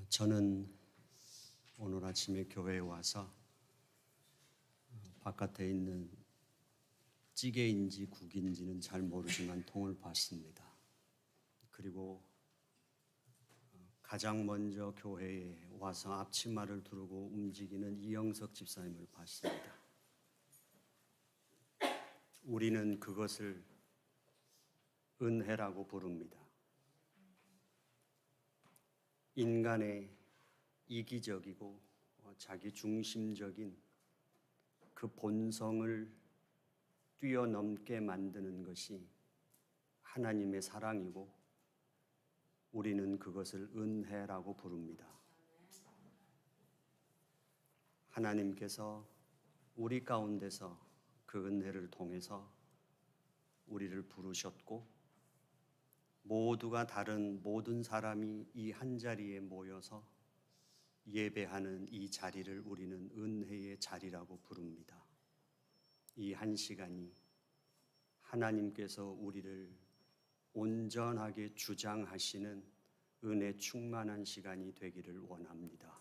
저는 오늘 아침에 교회에 와서 바깥에 있는 찌개인지 국인지는 잘 모르지만 통을 봤습니다. 그리고 가장 먼저 교회에 와서 앞치마를 두르고 움직이는 이영석 집사님을 봤습니다. 우리는 그것을 은혜라고 부릅니다. 인간의 이기적이고 자기 중심적인 그 본성을 뛰어넘게 만드는 것이 하나님의 사랑이고 우리는 그것을 은혜라고 부릅니다. 하나님께서 우리 가운데서 그 은혜를 통해서 우리를 부르셨고 모두가 다른 모든 사람이 이 한자리에 모여서 예배하는 이 자리를 우리는 은혜의 자리라고 부릅니다. 이 한 시간이 하나님께서 우리를 온전하게 주장하시는 은혜 충만한 시간이 되기를 원합니다.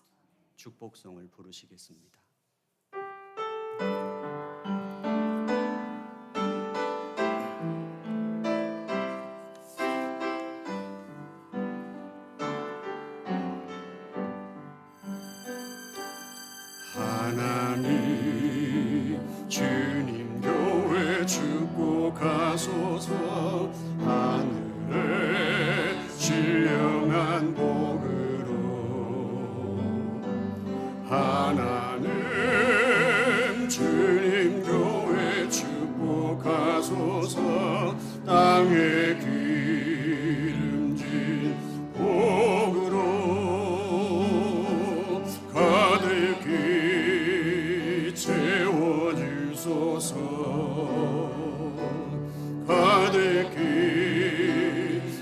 축복송을 부르시겠습니다. 하나님 주님 교회 축복하소서. 하늘에 신령한 복으로 하나님 주님 교회 축복하소서. 땅에 기름진 복으로 가득히 채워주소서. 가득히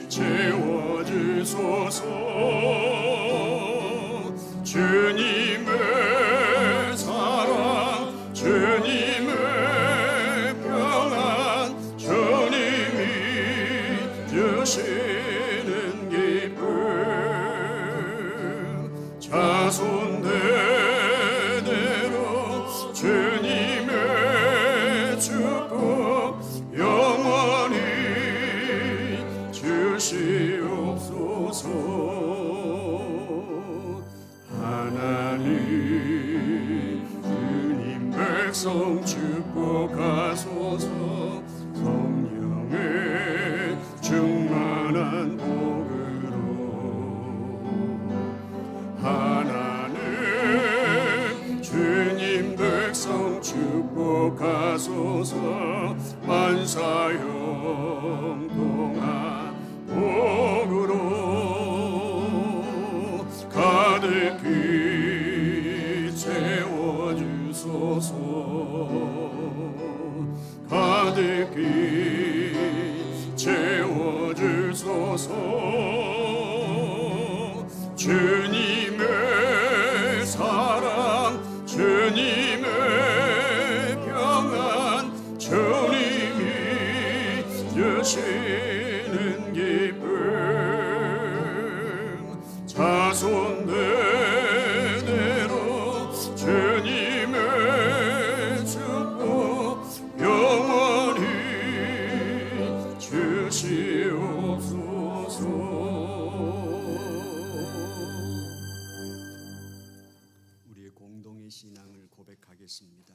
채워주소서. 주님의 사랑 주님의 평안 주님이 주시는 기쁨 자손 대대로 주님의 축복 영원히 주시옵소서. 하나님 주님 백성 축복하소서. 성령의 충만한 복으로 하나님 주님 백성 축복하소서. 만사형통한 복으로 가득히 채워주소서. 가득히 채워주소서. 주님의 사랑 주님의 평안 주님이 주시는 기쁨 자손 대대로 주님의 축복 영원히 주시옵소서. 우리의 공동의 신앙을 고백하겠습니다.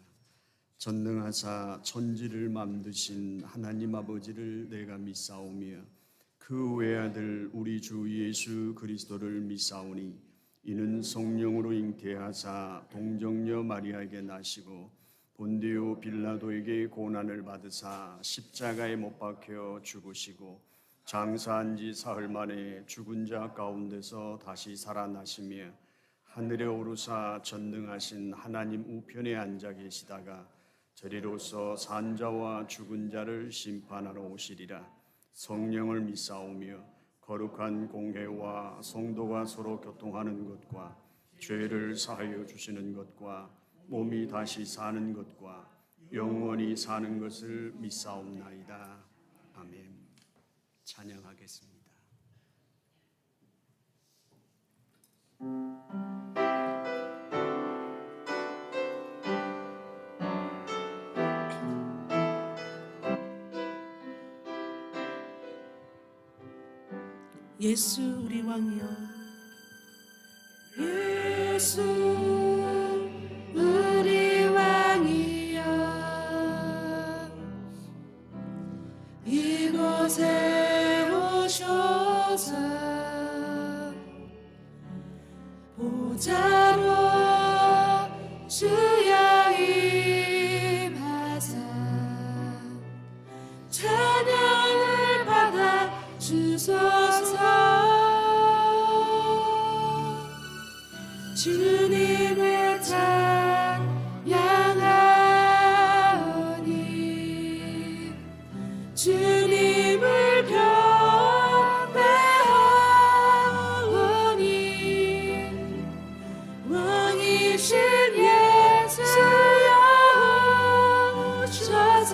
전능하사 천지를 만드신 하나님 아버지를 내가 믿사오며 그 외아들 우리 주 예수 그리스도를 믿사오니 이는 성령으로 잉태하사 동정녀 마리아에게 나시고 본디오 빌라도에게 고난을 받으사 십자가에 못 박혀 죽으시고 장사한 지 사흘 만에 죽은 자 가운데서 다시 살아나시며 하늘에 오르사 전능하신 하나님 우편에 앉아 계시다가 저리로서 산자와 죽은 자를 심판하러 오시리라. 성령을 믿사오며 거룩한 공회와 성도가 서로 교통하는 것과 죄를 사하여 주시는 것과 몸이 다시 사는 것과 영원히 사는 것을 믿사옵나이다. 아멘. 찬양하겠습니다. 예수 우리 왕이여, 예수 우리 왕이여, 이곳에 오셔서 보좌로 주여 임하사 찬양을 받아 주소서. 주님을 찬양하오니 주님을 경배하오니 왕이신 예수여 오셔서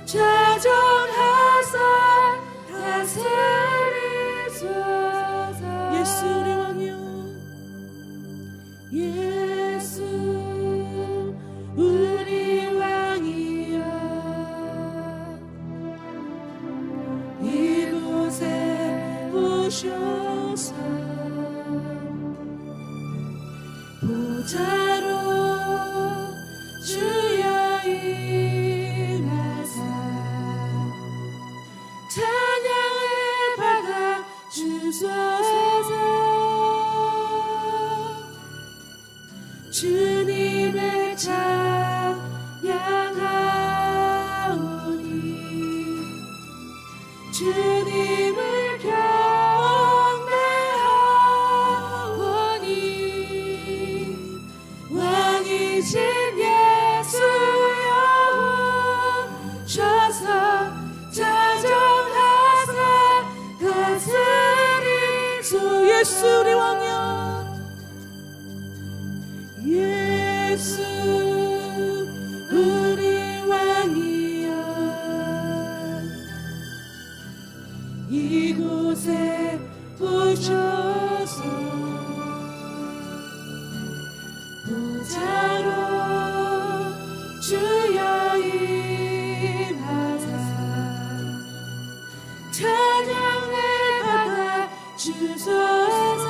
좌정하사 다스리소서. 예수 우리 왕이여, 예수 우리 왕이여, 이곳에 오셔서 보좌로 주여 임하사 찬양을 받아 주소서. 주님을 찬양하오니 주님을 경배하오니 왕이신 예수여 오셔서 자정하사 다스리소. 예수 우리 왕이여, 예수 우리 왕이여, 이곳에 오셔서 보좌로 주여 임하사 찬양을 받아 주소서.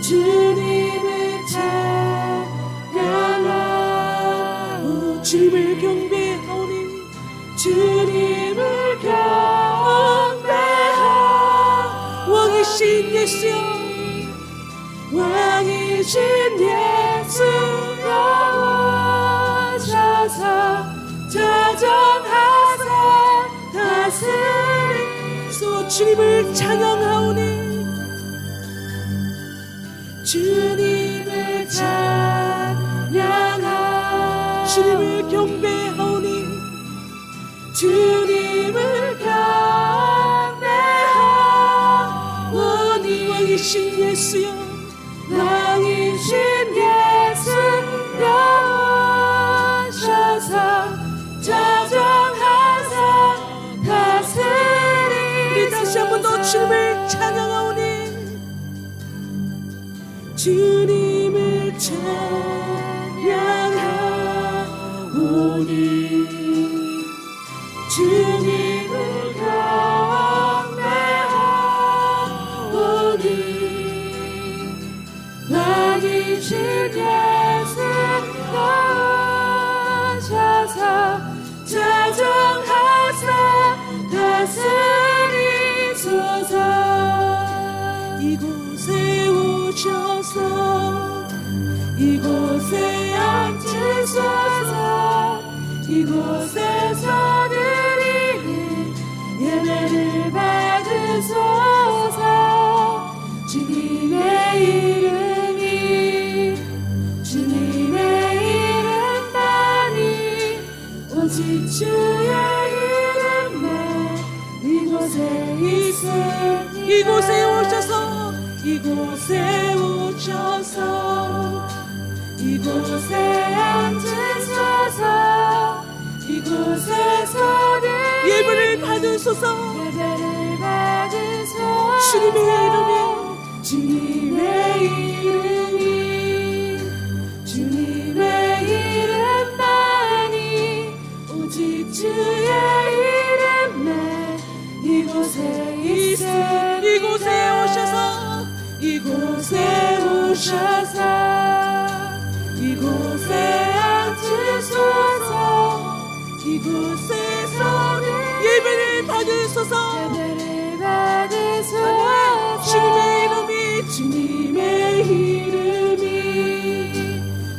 주님을 찬양하오, 주님을 경배하오니 주님을 경배하오. 왕이신 예수여, 왕이신 예수여 오셔서 자정하사 다스리소. 주님을 찬양하오니 주님을 찬양하오니 주님을 경배하오니 주님을 경배하오니 왕이신 예수여, 왕이신 예수여 오셔서 자정하사 다스리소서. 우리 다시 한 번 더 주님을 찬양하오니 주님을 찬양하오니 주님을 경배하오니 왕이신 예수여 오셔서 자정하사 다스리소서. 이곳에 오셔서 이곳에 앉으소서. 이곳에서 드리는 예배를 받으소서. 주님의 이름이 주님의 이름만이 오직 주의 이름만 이곳에 있으니 이곳에 오셔서 이곳에 오셔서 이곳에 앉으소서. 이곳에서 예배를 받으소서. 예배를 받으소서. 주님의 이름이 주님의 이름이 주님의 이름만이 오직 주의 이름만 이곳에 오셔서 이곳에 앉으소서 이곳에서 예배를 받으소서 주님의 이름이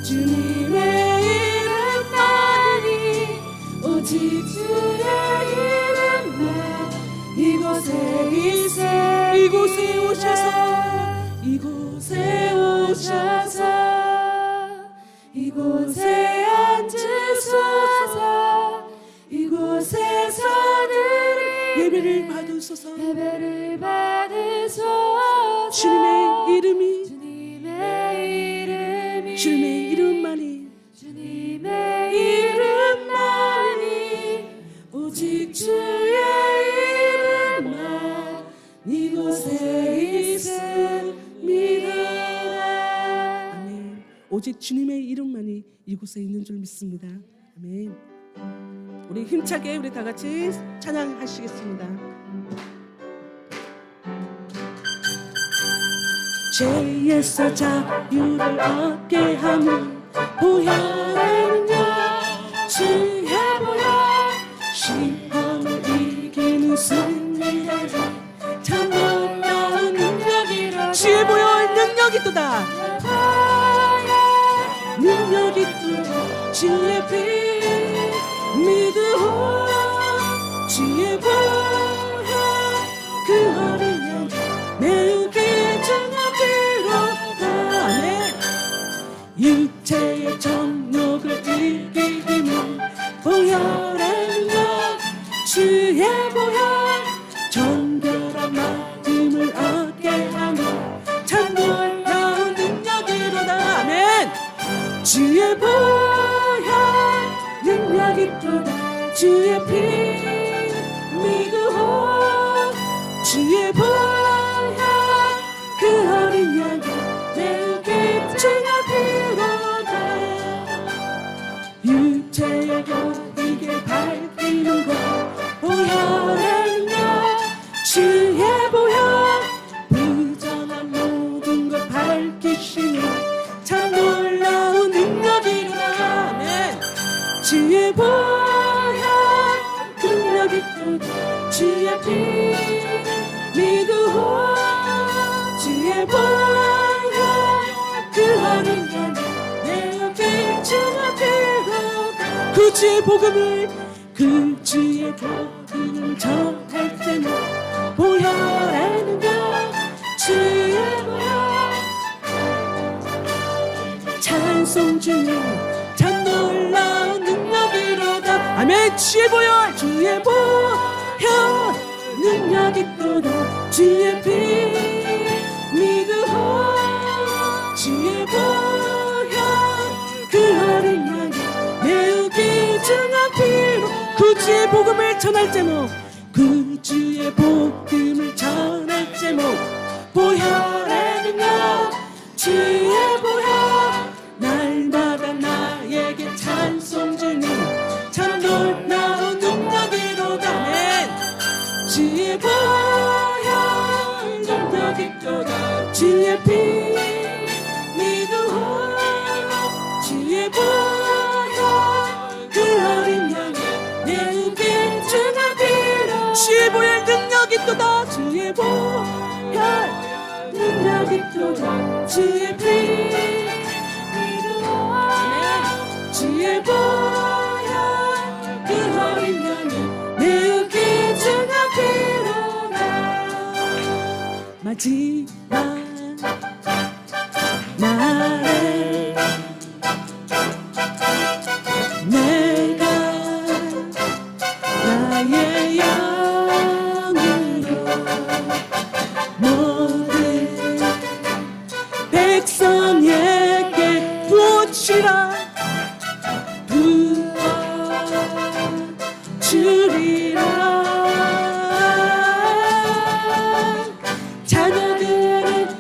주님의 이름만이 오직 주의 이름만 이곳에 있어 이곳에 오셔서 이곳에 앉으소서 이곳에서 예배를 받으소서 주님의 이름만이 오직 주의 이름만 이곳에 있습니다. 아멘. 오직 주님의 이름만이 이곳에 있는 줄 믿습니다. 아멘. 우리 힘차게 우리 다 같이 찬양하시겠습니다. 죄에서 자유를 얻게 하는 보혈의 능력 주의 보혈 시험을 이기는 승리를 참 놀라운 능력이로다 주의 보혈 능력이 또다 능력이 또다 주의 피 믿으오 주의 보혈 그 어린 양 매우 귀중한 피로다 아멘 육체의 정욕을 이기는 보혈의 능력 주의 보혈 정결한 마음을 얻게 하는 참 놀라운 능력이로다 아멘 주의 보혈 능력이 또다 주의 피 믿으오 주의 보혈 그 어린 양이 매우 귀중한 피로다 육체의 욕이게 밝히는 것 보혈의 능력 주의 보혈 부정한 모든 것 밝히시니 참 놀라운 능력이로다 아멘 주의 보혈 능력이 또다 주의 피 믿으오 주의 보혈 그 어린 양이 매우 귀중한 피로다 그 주의 복음을 전할 때는 보혈의 능력 주의 보혈 찬송 주님 참 놀라운 능력이로다 아멘 주의 보혈 능력이 또다 주의 피 믿으오 주의 보혈 그 어린 양이 매우 귀중한 피로 그 주의 복음을 전할 제목 그 주의 복음을 전할 제목 보혈의 능력 주의 보혈 날마다 나에게 찬송 주님 참 놀라운 능력이로다 아멘 주의 보혈 능력이 또다 주의 피 믿으오 주의 보혈 그 어린 양이 매우 귀중한 피로 주의 보혈 능력이 또다 주의 보혈 능력이 또다 주의 피 주의 보혈 그 어린 양이 매우 귀중한 피로다 마지막 날에 내가 나의 양으로 모든 백성에게 부어주리라 자녀들은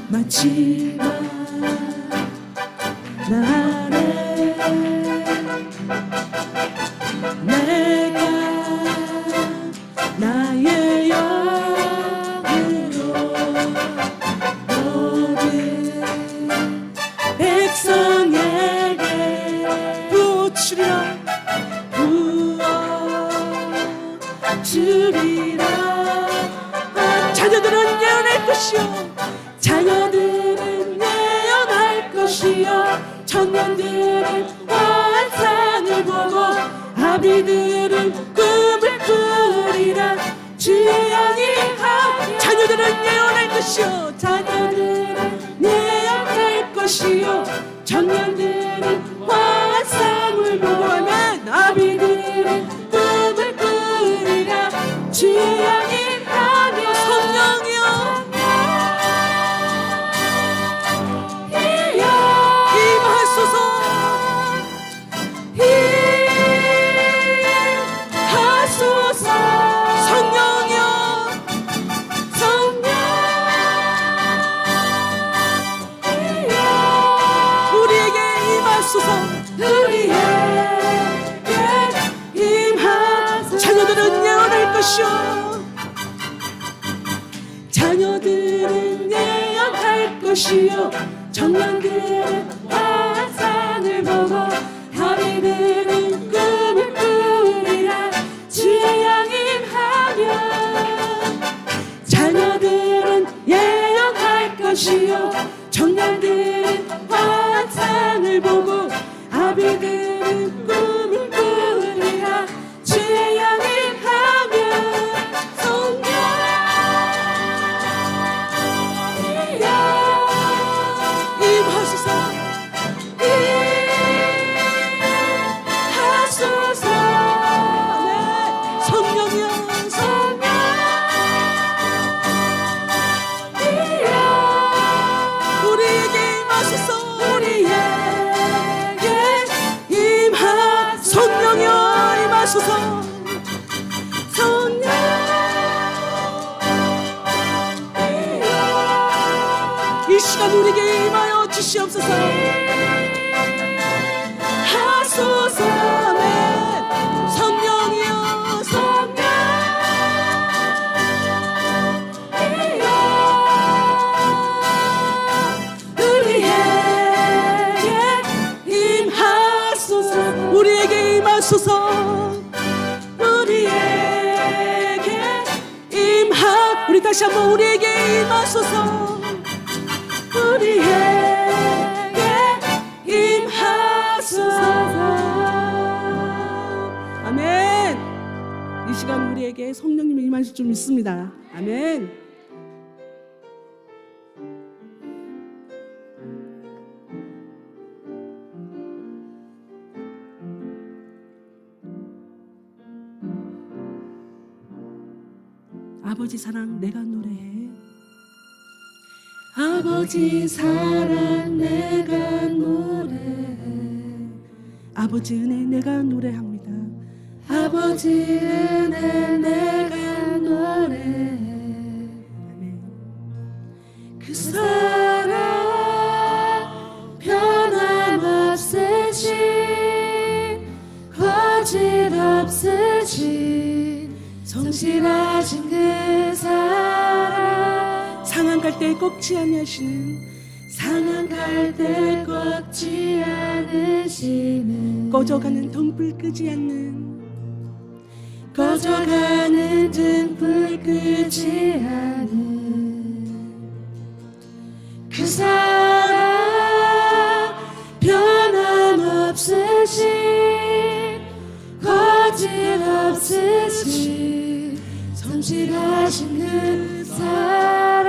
마지막 날에 내가 나의 영으로 모든 백성에게 부어주리라 자녀들은 예언할 것이요 자녀들은 예언할 것이요 청년들은 환상을 보고 아비들은 꿈을 꾸리라 주의 영이 자녀들은 예언할 것이요 자녀들은 예언할 것이요 청년들은 환상을 보고 아멘 아비들은 꿈을 꾸리라 주의 영이 하며 성령이여 임하소서 임하소서 성령이여 성령 우리에게 임하소서 우리에게 임하소서 자녀들은 예언할 것이요 자녀들은 예언할 것이요 청년들은 환상을 보고 아비들은 꿈을 꾸리라 주의 영임하며 자녀들은 예언할 것이요 청년들은 환상을 보고 아비들은 꿈을 꾸리라 주의 영임하며 임하소서 임하소서 성령이여 성령 우리에게 임하소서 우리에게 성령이여 임하소서 성령 이 시간 우리에게 임하여 주시옵소서 하소서 아멘 성령이여 성령 우리에게 임하소서 우리에게 임하소서 우리에게 우리 다시 한번 우리에게 임하소서 우리에게 임하소서 아멘 이 시간 우리에게 성령님이 임하실 줄 믿습니다 아멘 아버지 사랑 내가 노래해 아버지 사랑 내가 노래해 아버지 은혜 내가 노래합니다 아버지 은혜 내가 노래해 아멘. 그 사랑 변함없으신 거짓없으신 성실하신 그 사랑 상한 갈 때 꺾지 아니하시는 상한 갈 때 꺾지 않으시는 꺼져가는 등불 끄지 않는 꺼져가는 등불 끄지 않는 그 사랑 변함없으신 거짓없으신 성실하신 그 사랑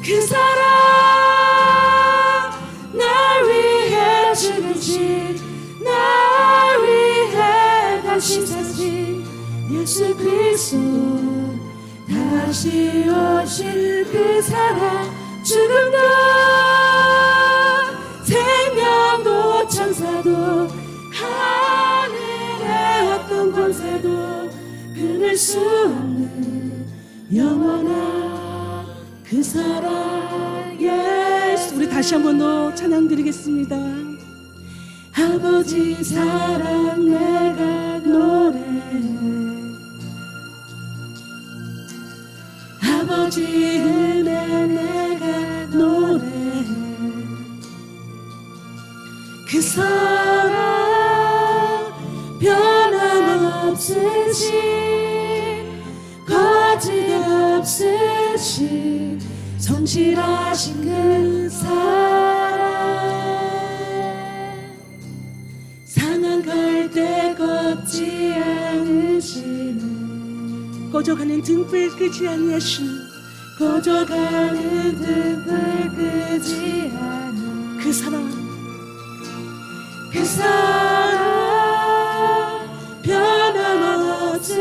그 사랑 날 위해 죽으신 날 위해 다시 사신 예수 그리스도 다시 오실 그 사랑 죽음도 생명도 천사도 하늘의 어떤 권세도 그를 끊을 수 없는 영원한 그 사랑 예수. 우리 다시 한 번 더 찬양 드리겠습니다. 아버지 사랑 내가 노래해, 아버지 은혜 내가 노래해. 그 사랑 변함없으신, 거짓 없으신 성실하신 그 사랑, 상한 갈대 꺾지 않으시는, 꺼져가는 등불 끄지 아니하시는, 꺼져가는 등불 끄지 않는 그 사랑, 그 사랑 변함없으신,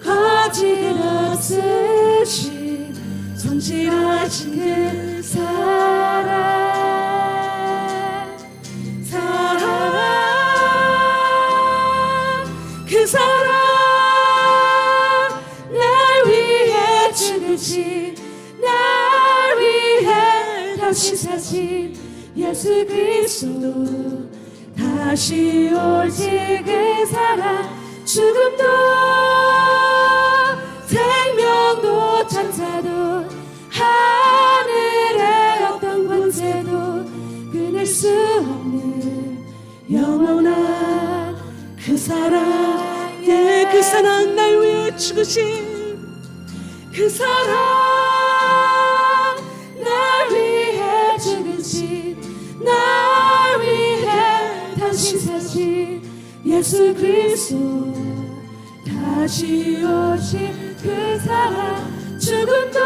거짓 없으신 성실하신 그 사랑, 사랑, 그 사랑, 날 위해 죽으신, 날 위해 다시 사신 예수 그리스도, 다시 오실 그 사랑, 죽음도 생명도 천사도 하늘의 어떤 권세도 끊을 수 없는 영원한 그 사랑, 예, 그 사랑, 날 위해 죽으신 그 사랑, 날 위해 죽으신, 날 위해 다시 사신 예수 그리스도, 다시 오실 그 사랑, 죽음도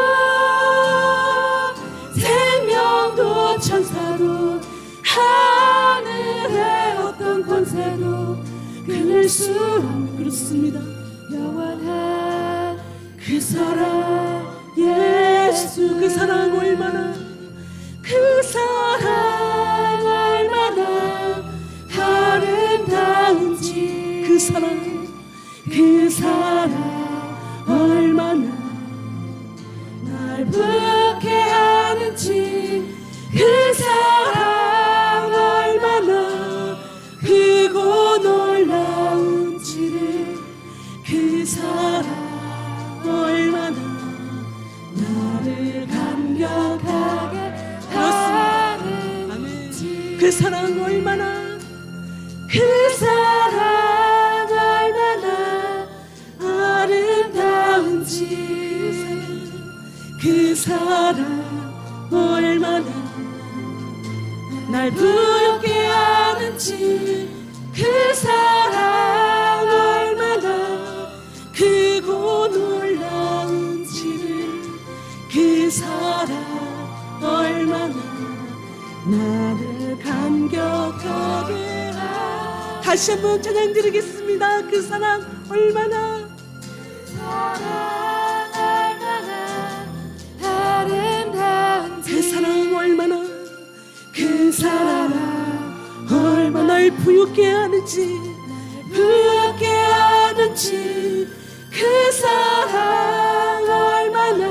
생명도 천사도 하늘의 어떤 권세도 끊을 수 없는, 그렇습니다, 영원한 그 사랑 예수. 그 사랑 얼마나, 그 사랑 얼마나 아름다운지, 그 사랑, 그 사랑 얼마나 날 부욕해하는지, 그 사랑 얼마나 크고 놀라운지를, 그 사랑 얼마나 나를 감격하게 하는지, 그 사랑 얼마나, 그 사랑 얼마나 아름다운지, 그 사랑 얼마나 날 부욕해 하는지, 그 사랑 얼마나 크고 놀라운지를, 그 사랑 얼마나 나를 감격하게 하. 다시 한번 찬양 드리겠습니다. 그 사랑 얼마나, 사랑 얼마나 아름다운지, 그 사랑 얼마나, 그 사랑 얼마나 날 부욕해 하는지, 부욕해 하는지, 그 사랑 얼마나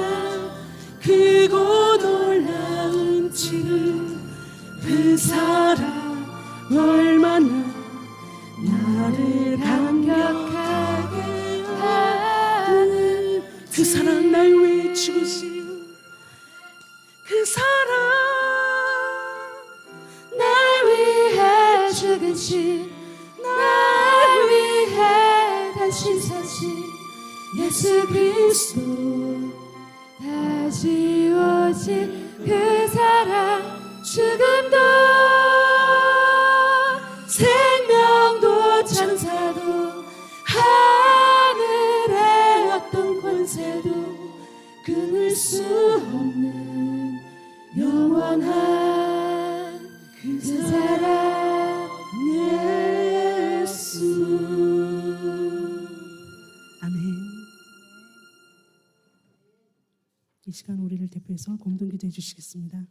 크고 놀라운지를, 그 사랑 얼마나 나를 감격하게 하는, 그 사랑, 날 위해 죽으신 그 사랑, 날 위해 죽으신, 날 위해 다시 사신 예수 그리스도, 다시 오실 그 사랑, 죽음도 생명도 천사도 하늘의 어떤 권세도 끊을 수 없는 영원한 그 사랑 예수. 아멘. 이 시간 우리를 대표해서 공동기도해 주시겠습니다.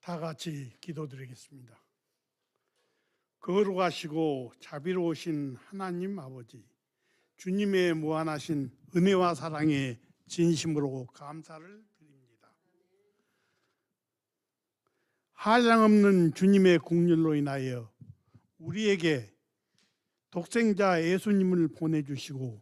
다 같이 기도드리겠습니다. 거룩하시고 자비로우신 하나님 아버지, 주님의 무한하신 은혜와 사랑에 진심으로 감사를 드립니다. 한량없는 주님의 긍휼로 인하여 우리에게 독생자 예수님을 보내주시고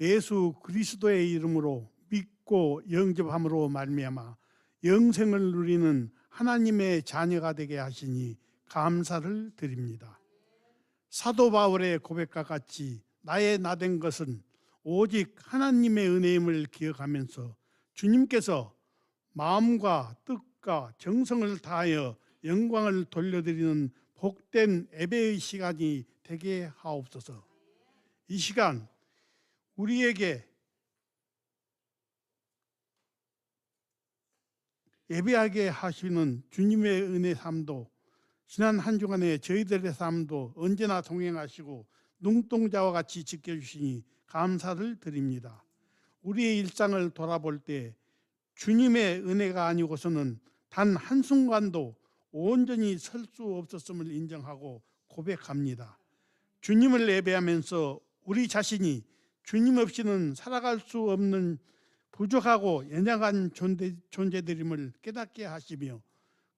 예수 그리스도의 이름으로 믿고 영접함으로 말미암아 영생을 누리는 하나님의 자녀가 되게 하시니 감사를 드립니다. 사도 바울의 고백과 같이 나의 나된 것은 오직 하나님의 은혜임을 기억하면서 주님께서 마음과 뜻과 정성을 다하여 영광을 돌려드리는 복된 예배의 시간이 되게 하옵소서. 이 시간 우리에게 예배하게 하시는 주님의 은혜 삶도, 지난 한 주간의 저희들의 삶도 언제나 동행하시고 눈동자와 같이 지켜주시니 감사를 드립니다. 우리의 일상을 돌아볼 때 주님의 은혜가 아니고서는 단 한순간도 온전히 설 수 없었음을 인정하고 고백합니다. 주님을 예배하면서 우리 자신이 주님 없이는 살아갈 수 없는 부족하고 연약한 존재들임을 깨닫게 하시며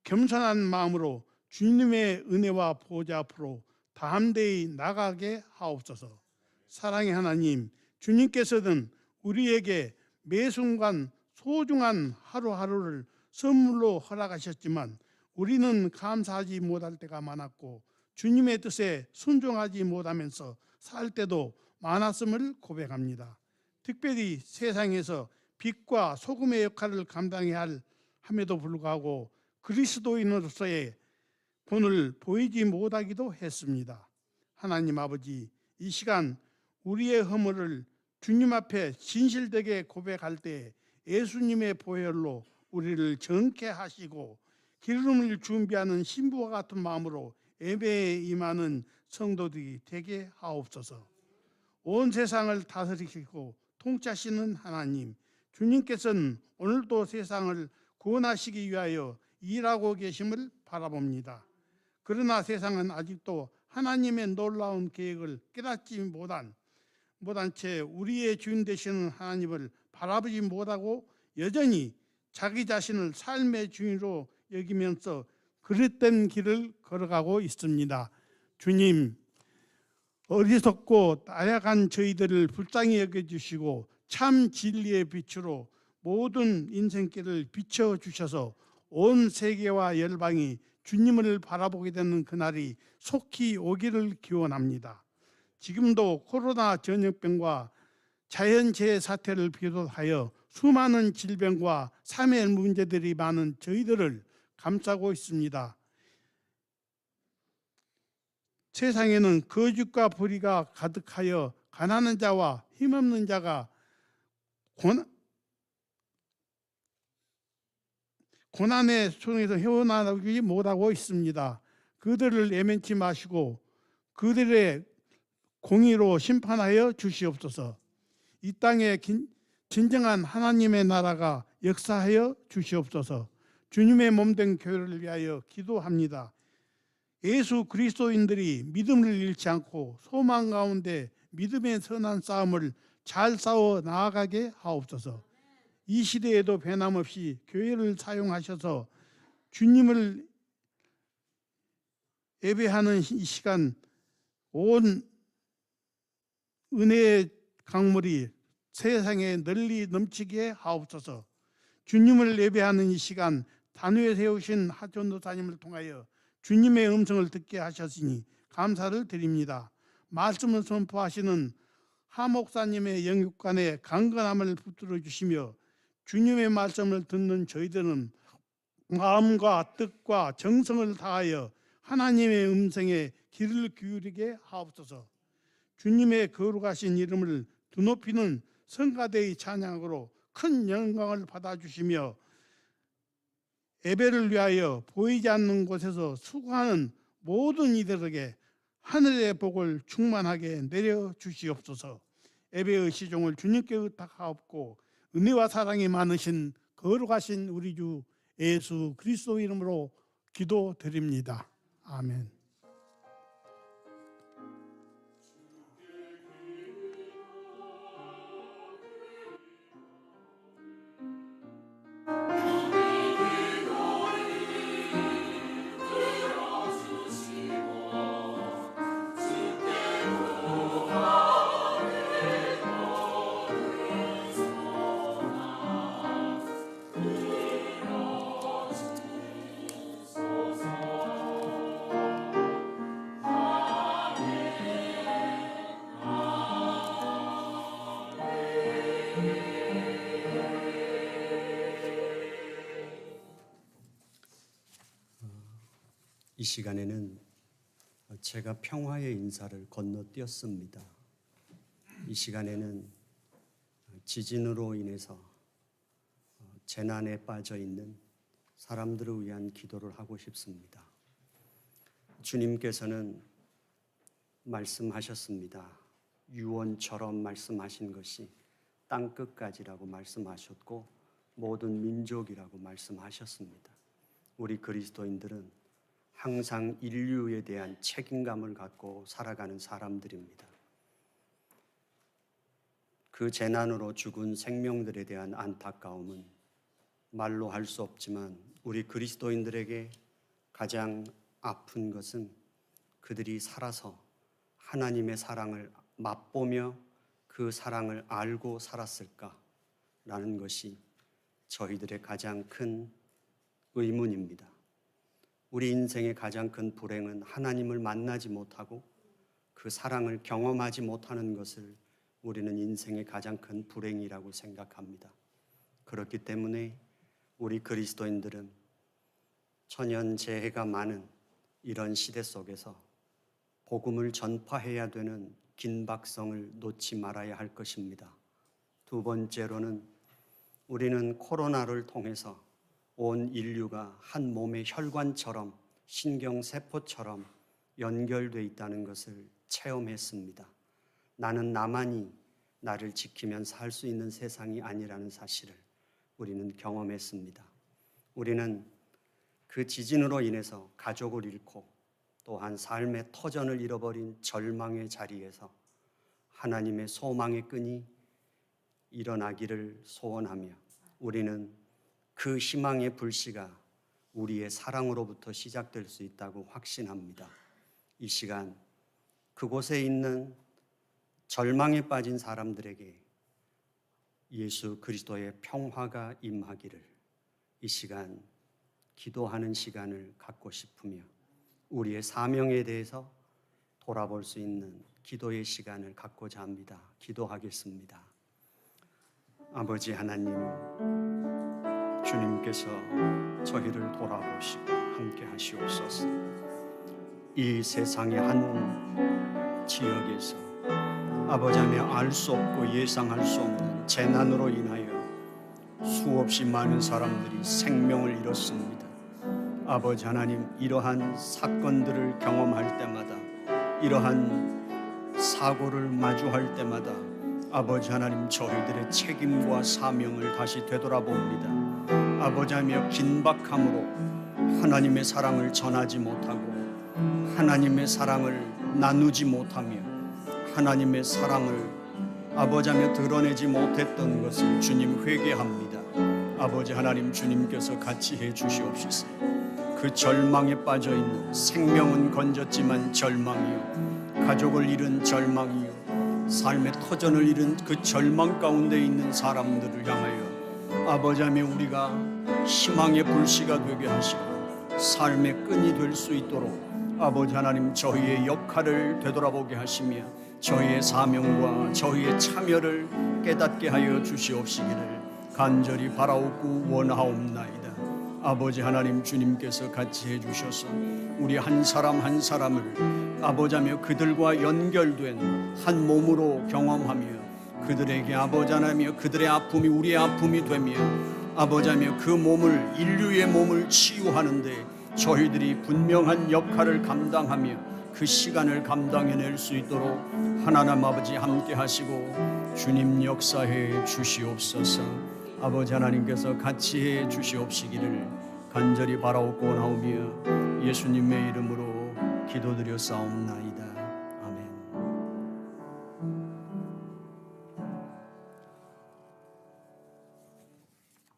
겸손한 마음으로 주님의 은혜와 보좌 앞으로 담대히 나가게 하옵소서. 사랑의 하나님, 주님께서는 우리에게 매 순간 소중한 하루하루를 선물로 허락하셨지만 우리는 감사하지 못할 때가 많았고 주님의 뜻에 순종하지 못하면서 살 때도 많았음을 고백합니다. 특별히 세상에서 빛과 소금의 역할을 감당해야 함에도 불구하고 그리스도인으로서의 본을 보이지 못하기도 했습니다. 하나님 아버지, 이 시간 우리의 허물을 주님 앞에 진실되게 고백할 때 예수님의 보혈로 우리를 정케 하시고 기름을 준비하는 신부와 같은 마음으로 예배에 임하는 성도들이 되게 하옵소서. 온 세상을 다스리시고 통치하시는 하나님, 주님께서는 오늘도 세상을 구원하시기 위하여 일하고 계심을 바라봅니다. 그러나 세상은 아직도 하나님의 놀라운 계획을 깨닫지 못한 채 우리의 주인 되시는 하나님을 바라보지 못하고 여전히 자기 자신을 삶의 주인으로 여기면서 그릇된 길을 걸어가고 있습니다. 주님, 어리석고 나약한 저희들을 불쌍히 여겨주시고 참 진리의 빛으로 모든 인생길을 비춰주셔서 온 세계와 열방이 주님을 바라보게 되는 그날이 속히 오기를 기원합니다. 지금도 코로나 전염병과 자연재해 사태를 비롯하여 수많은 질병과 사회 문제들이 많은 저희들을 감싸고 있습니다. 세상에는 거짓과 불의가 가득하여 가난한 자와 힘없는 자가 고난의 손에서 헤어나오지 못하고 있습니다. 그들을 애면치 마시고 그들의 공의로 심판하여 주시옵소서. 이 땅에 진정한 하나님의 나라가 역사하여 주시옵소서. 주님의 몸된 교회를 위하여 기도합니다. 예수 그리스도인들이 믿음을 잃지 않고 소망 가운데 믿음의 선한 싸움을 잘 싸워 나아가게 하옵소서. 이 시대에도 변함없이 교회를 사용하셔서 주님을 예배하는 이 시간 온 은혜의 강물이 세상에 널리 넘치게 하옵소서. 주님을 예배하는 이 시간 단위에 세우신 하전도사님을 통하여 주님의 음성을 듣게 하셨으니 감사를 드립니다. 말씀을 선포하시는 하 목사님의 영육간에 강건함을 붙들어 주시며 주님의 말씀을 듣는 저희들은 마음과 뜻과 정성을 다하여 하나님의 음성에 귀를 기울이게 하옵소서. 주님의 거룩하신 이름을 드높이는 성가대의 찬양으로 큰 영광을 받아주시며 예배를 위하여 보이지 않는 곳에서 수고하는 모든 이들에게 하늘의 복을 충만하게 내려주시옵소서. 예배의 시종을 주님께 의탁하옵고 은혜와 사랑이 많으신 거룩하신 우리 주 예수 그리스도 이름으로 기도드립니다. 아멘. 이 시간에는 제가 평화의 인사를 건너뛰었습니다. 이 시간에는 지진으로 인해서 재난에 빠져 있는 사람들을 위한 기도를 하고 싶습니다. 주님께서는 말씀하셨습니다. 유언처럼 말씀하신 것이 땅끝까지라고 말씀하셨고 모든 민족이라고 말씀하셨습니다. 우리 그리스도인들은 항상 인류에 대한 책임감을 갖고 살아가는 사람들입니다. 그 재난으로 죽은 생명들에 대한 안타까움은 말로 할 수 없지만 우리 그리스도인들에게 가장 아픈 것은 그들이 살아서 하나님의 사랑을 맛보며 그 사랑을 알고 살았을까라는 것이 저희들의 가장 큰 의문입니다. 우리 인생의 가장 큰 불행은 하나님을 만나지 못하고 그 사랑을 경험하지 못하는 것을 우리는 인생의 가장 큰 불행이라고 생각합니다. 그렇기 때문에 우리 그리스도인들은 천연재해가 많은 이런 시대 속에서 복음을 전파해야 되는 긴박성을 놓지 말아야 할 것입니다. 두 번째로는 우리는 코로나를 통해서 온 인류가 한 몸의 혈관처럼 신경세포처럼 연결되어 있다는 것을 체험했습니다. 나는 나만이 나를 지키면 살 수 있는 세상이 아니라는 사실을 우리는 경험했습니다. 우리는 그 지진으로 인해서 가족을 잃고 또한 삶의 터전을 잃어버린 절망의 자리에서 하나님의 소망의 끈이 일어나기를 소원하며 우리는 그 희망의 불씨가 우리의 사랑으로부터 시작될 수 있다고 확신합니다. 이 시간 그곳에 있는 절망에 빠진 사람들에게 예수 그리스도의 평화가 임하기를 이 시간 기도하는 시간을 갖고 싶으며 우리의 사명에 대해서 돌아볼 수 있는 기도의 시간을 갖고자 합니다. 기도하겠습니다. 아버지 하나님, 주님께서 저희를 돌아보시고 함께 하시옵소서. 이 세상의 한 지역에서 아버지 하나님 알 수 없고 예상할 수 없는 재난으로 인하여 수없이 많은 사람들이 생명을 잃었습니다. 아버지 하나님, 이러한 사건들을 경험할 때마다 이러한 사고를 마주할 때마다 아버지 하나님 저희들의 책임과 사명을 다시 되돌아봅니다. 아버지 하나님 긴박함으로 하나님의 사랑을 전하지 못하고 하나님의 사랑을 나누지 못하며 하나님의 사랑을 아버지 하나님 드러내지 못했던 것을 주님 회개합니다. 아버지 하나님 주님께서 같이 해 주시옵소서. 그 절망에 빠져 있는 생명은 건졌지만 절망이요 가족을 잃은 절망이요 삶의 터전을 잃은 그 절망 가운데 있는 사람들을 향하여 아버지 하나님 우리가 희망의 불씨가 되게 하시고 삶의 끈이 될 수 있도록 아버지 하나님 저희의 역할을 되돌아보게 하시며 저희의 사명과 저희의 참여를 깨닫게 하여 주시옵시기를 간절히 바라옵고 원하옵나이다. 아버지 하나님 주님께서 같이 해주셔서 우리 한 사람 한 사람을 아버지 하며 그들과 연결된 한 몸으로 경험하며 그들에게 아버지 하나며 그들의 아픔이 우리의 아픔이 되며 아버지 하며 그 몸을 인류의 몸을 치유하는데 저희들이 분명한 역할을 감당하며 그 시간을 감당해낼 수 있도록 하나님 아버지 함께 하시고 주님 역사해 주시옵소서. 아버지 하나님께서 같이 해 주시옵시기를 간절히 바라옵고 나오며 예수님의 이름으로 기도드려 싸움나이다. 아멘.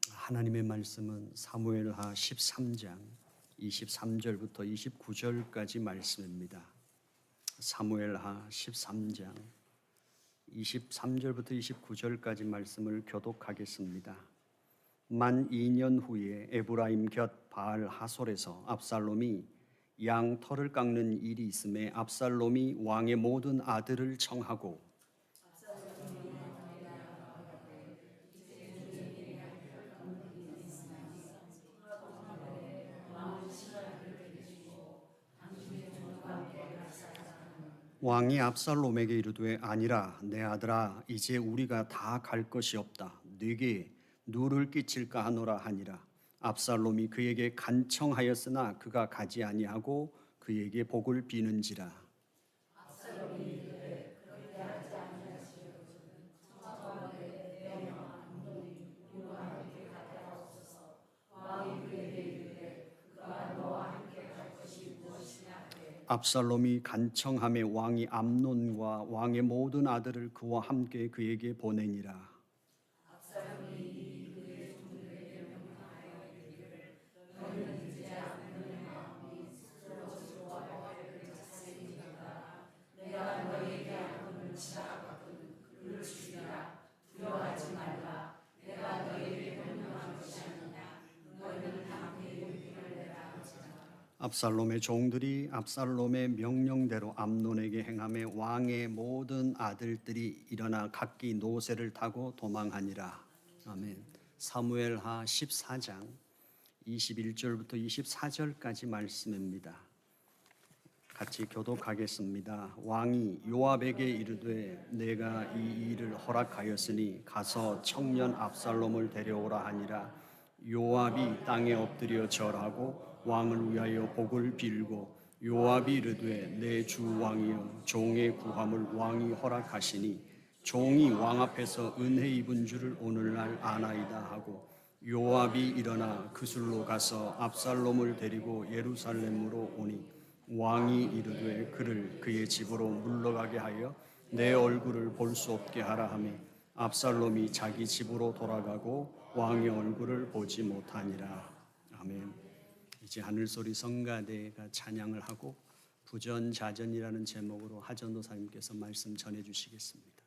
하나님의 말씀은 사무엘하 13장 23절부터 29절까지 말씀입니다. 사무엘하 13장 23절부터 29절까지 말씀을 교독하겠습니다. 만 2년 후에 에브라임 곁 바알 하솔에서 압살롬이 양 털을 깎는 일이 있음에 압살롬이 왕의 모든 아들을 청하고 왕이 압살롬에게 이르되 아니라 내 아들아 이제 우리가 다 갈 것이 없다. 네게 누를 끼칠까 하노라 하니라. 압살롬이 그에게 간청하였으나 그가 가지 아니하고 그에게 복을 비는지라. 압살롬이 간청함에 왕이 암논과 왕의 모든 아들을 그와 함께 그에게 보내니라. 압살롬의 종들이 압살롬의 명령대로 암논에게 행하며 왕의 모든 아들들이 일어나 각기 노새를 타고 도망하니라. 아멘. 사무엘하 14장 21절부터 24절까지 말씀입니다. 같이 교독하겠습니다. 왕이 요압에게 이르되 내가 이 일을 허락하였으니 가서 청년 압살롬을 데려오라 하니라. 요압이 땅에 엎드려 절하고 왕을 위하여 복을 빌고 요압이 이르되 내 주 왕이여 종의 구함을 왕이 허락하시니 종이 왕 앞에서 은혜 입은 줄을 오늘날 아나이다 하고 요압이 일어나 그술로 가서 압살롬을 데리고 예루살렘으로 오니 왕이 이르되 그를 그의 집으로 물러가게 하여 내 얼굴을 볼 수 없게 하라 하며 압살롬이 자기 집으로 돌아가고 왕의 얼굴을 보지 못하니라. 아멘. 이제 하늘소리 성가대가 찬양을 하고 부전자전이라는 제목으로 하전도사님께서 말씀 전해주시겠습니다.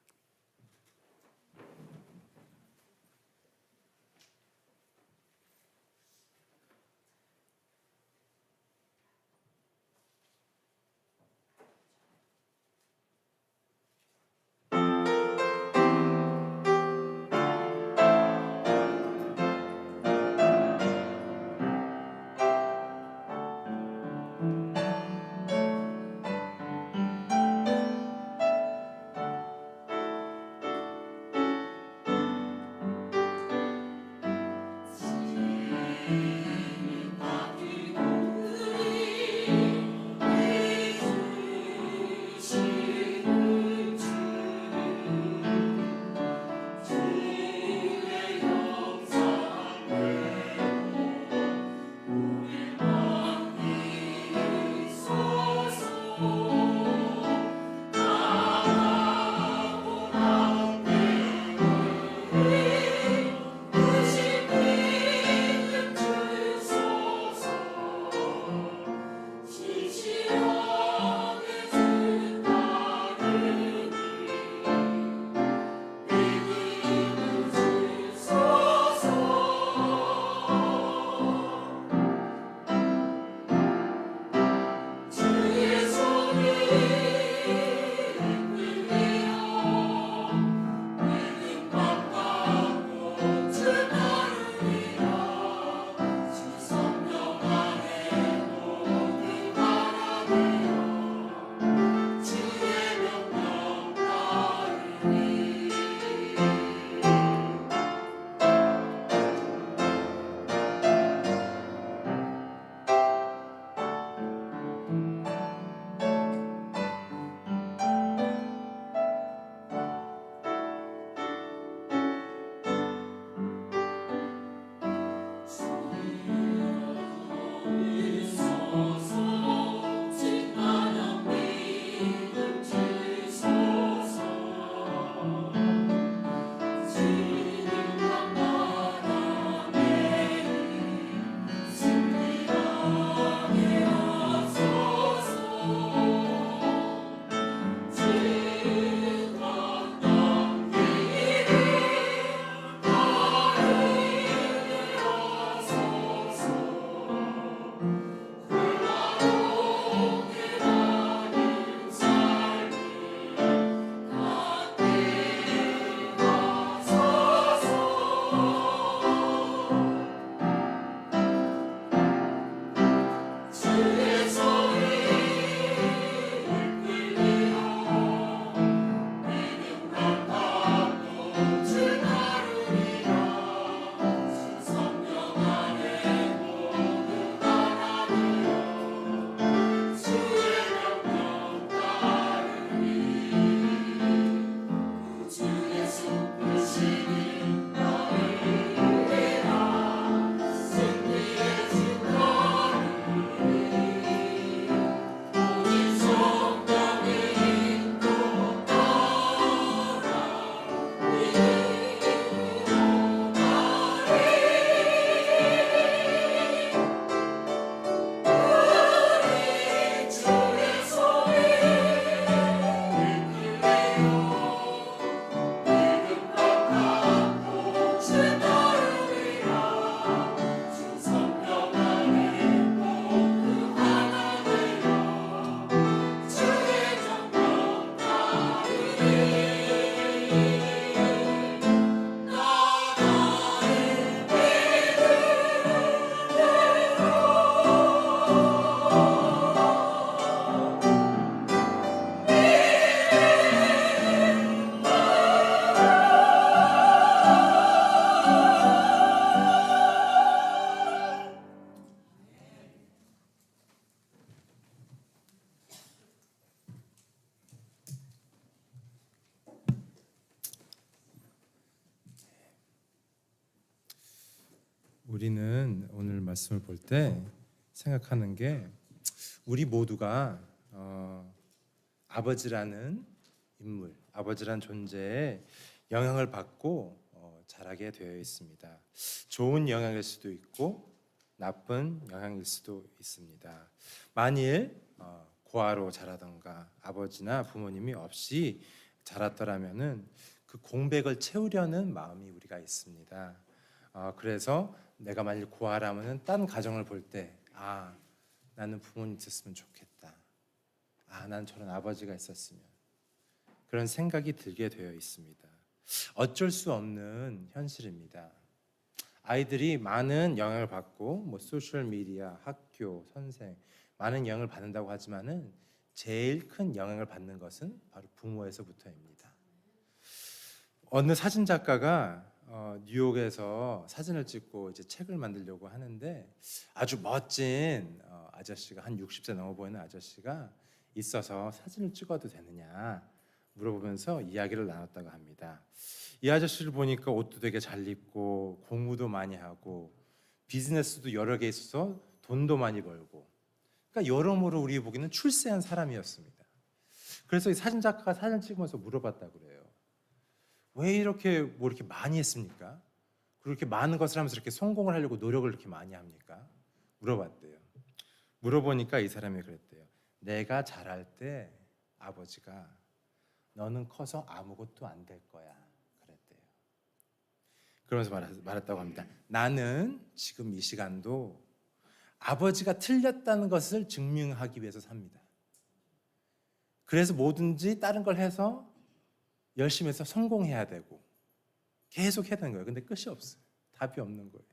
우리는 오늘 말씀을 볼 때 생각하는 게 우리 모두가 아버지라는 인물, 아버지라는 존재에 영향을 받고 자라게 되어 있습니다. 좋은 영향일 수도 있고 나쁜 영향일 수도 있습니다. 만일 고아로 자라던가 아버지나 부모님이 없이 자랐더라면은 그 공백을 채우려는 마음이 우리가 있습니다. 그래서 내가 만일 고아라면은 딴 가정을 볼 때 나는 부모님 있었으면 좋겠다. 난 저런 아버지가 있었으면, 그런 생각이 들게 되어 있습니다. 어쩔 수 없는 현실입니다. 아이들이 많은 영향을 받고 소셜 미디어, 학교, 선생 많은 영향을 받는다고 하지만은 제일 큰 영향을 받는 것은 바로 부모에서부터입니다. 어느 사진 작가가 뉴욕에서 사진을 찍고 이제 책을 만들려고 하는데 아주 멋진 아저씨가, 한 60세 넘어 보이는 아저씨가 있어서 사진을 찍어도 되느냐 물어보면서 이야기를 나눴다고 합니다. 이 아저씨를 보니까 옷도 되게 잘 입고 공부도 많이 하고 비즈니스도 여러 개 있어서 돈도 많이 벌고, 그러니까 여러모로 우리 보기에는 출세한 사람이었습니다. 그래서 이 사진 작가가 사진 찍으면서 물어봤다고 그래요. 왜 이렇게 이렇게 많이 했습니까? 그리고 이렇게 많은 것을 하면서 이렇게 성공을 하려고 노력을 이렇게 많이 합니까? 물어봤대요. 물어보니까 이 사람이 그랬대요. 내가 자랄 때 아버지가 너는 커서 아무것도 안 될 거야 그랬대요. 그러면서 말했다고 합니다. 나는 지금 이 시간도 아버지가 틀렸다는 것을 증명하기 위해서 삽니다. 그래서 뭐든지 다른 걸 해서 열심히 해서 성공해야 되고 계속 해야 되는 거예요. 근데 끝이 없어요. 답이 없는 거예요.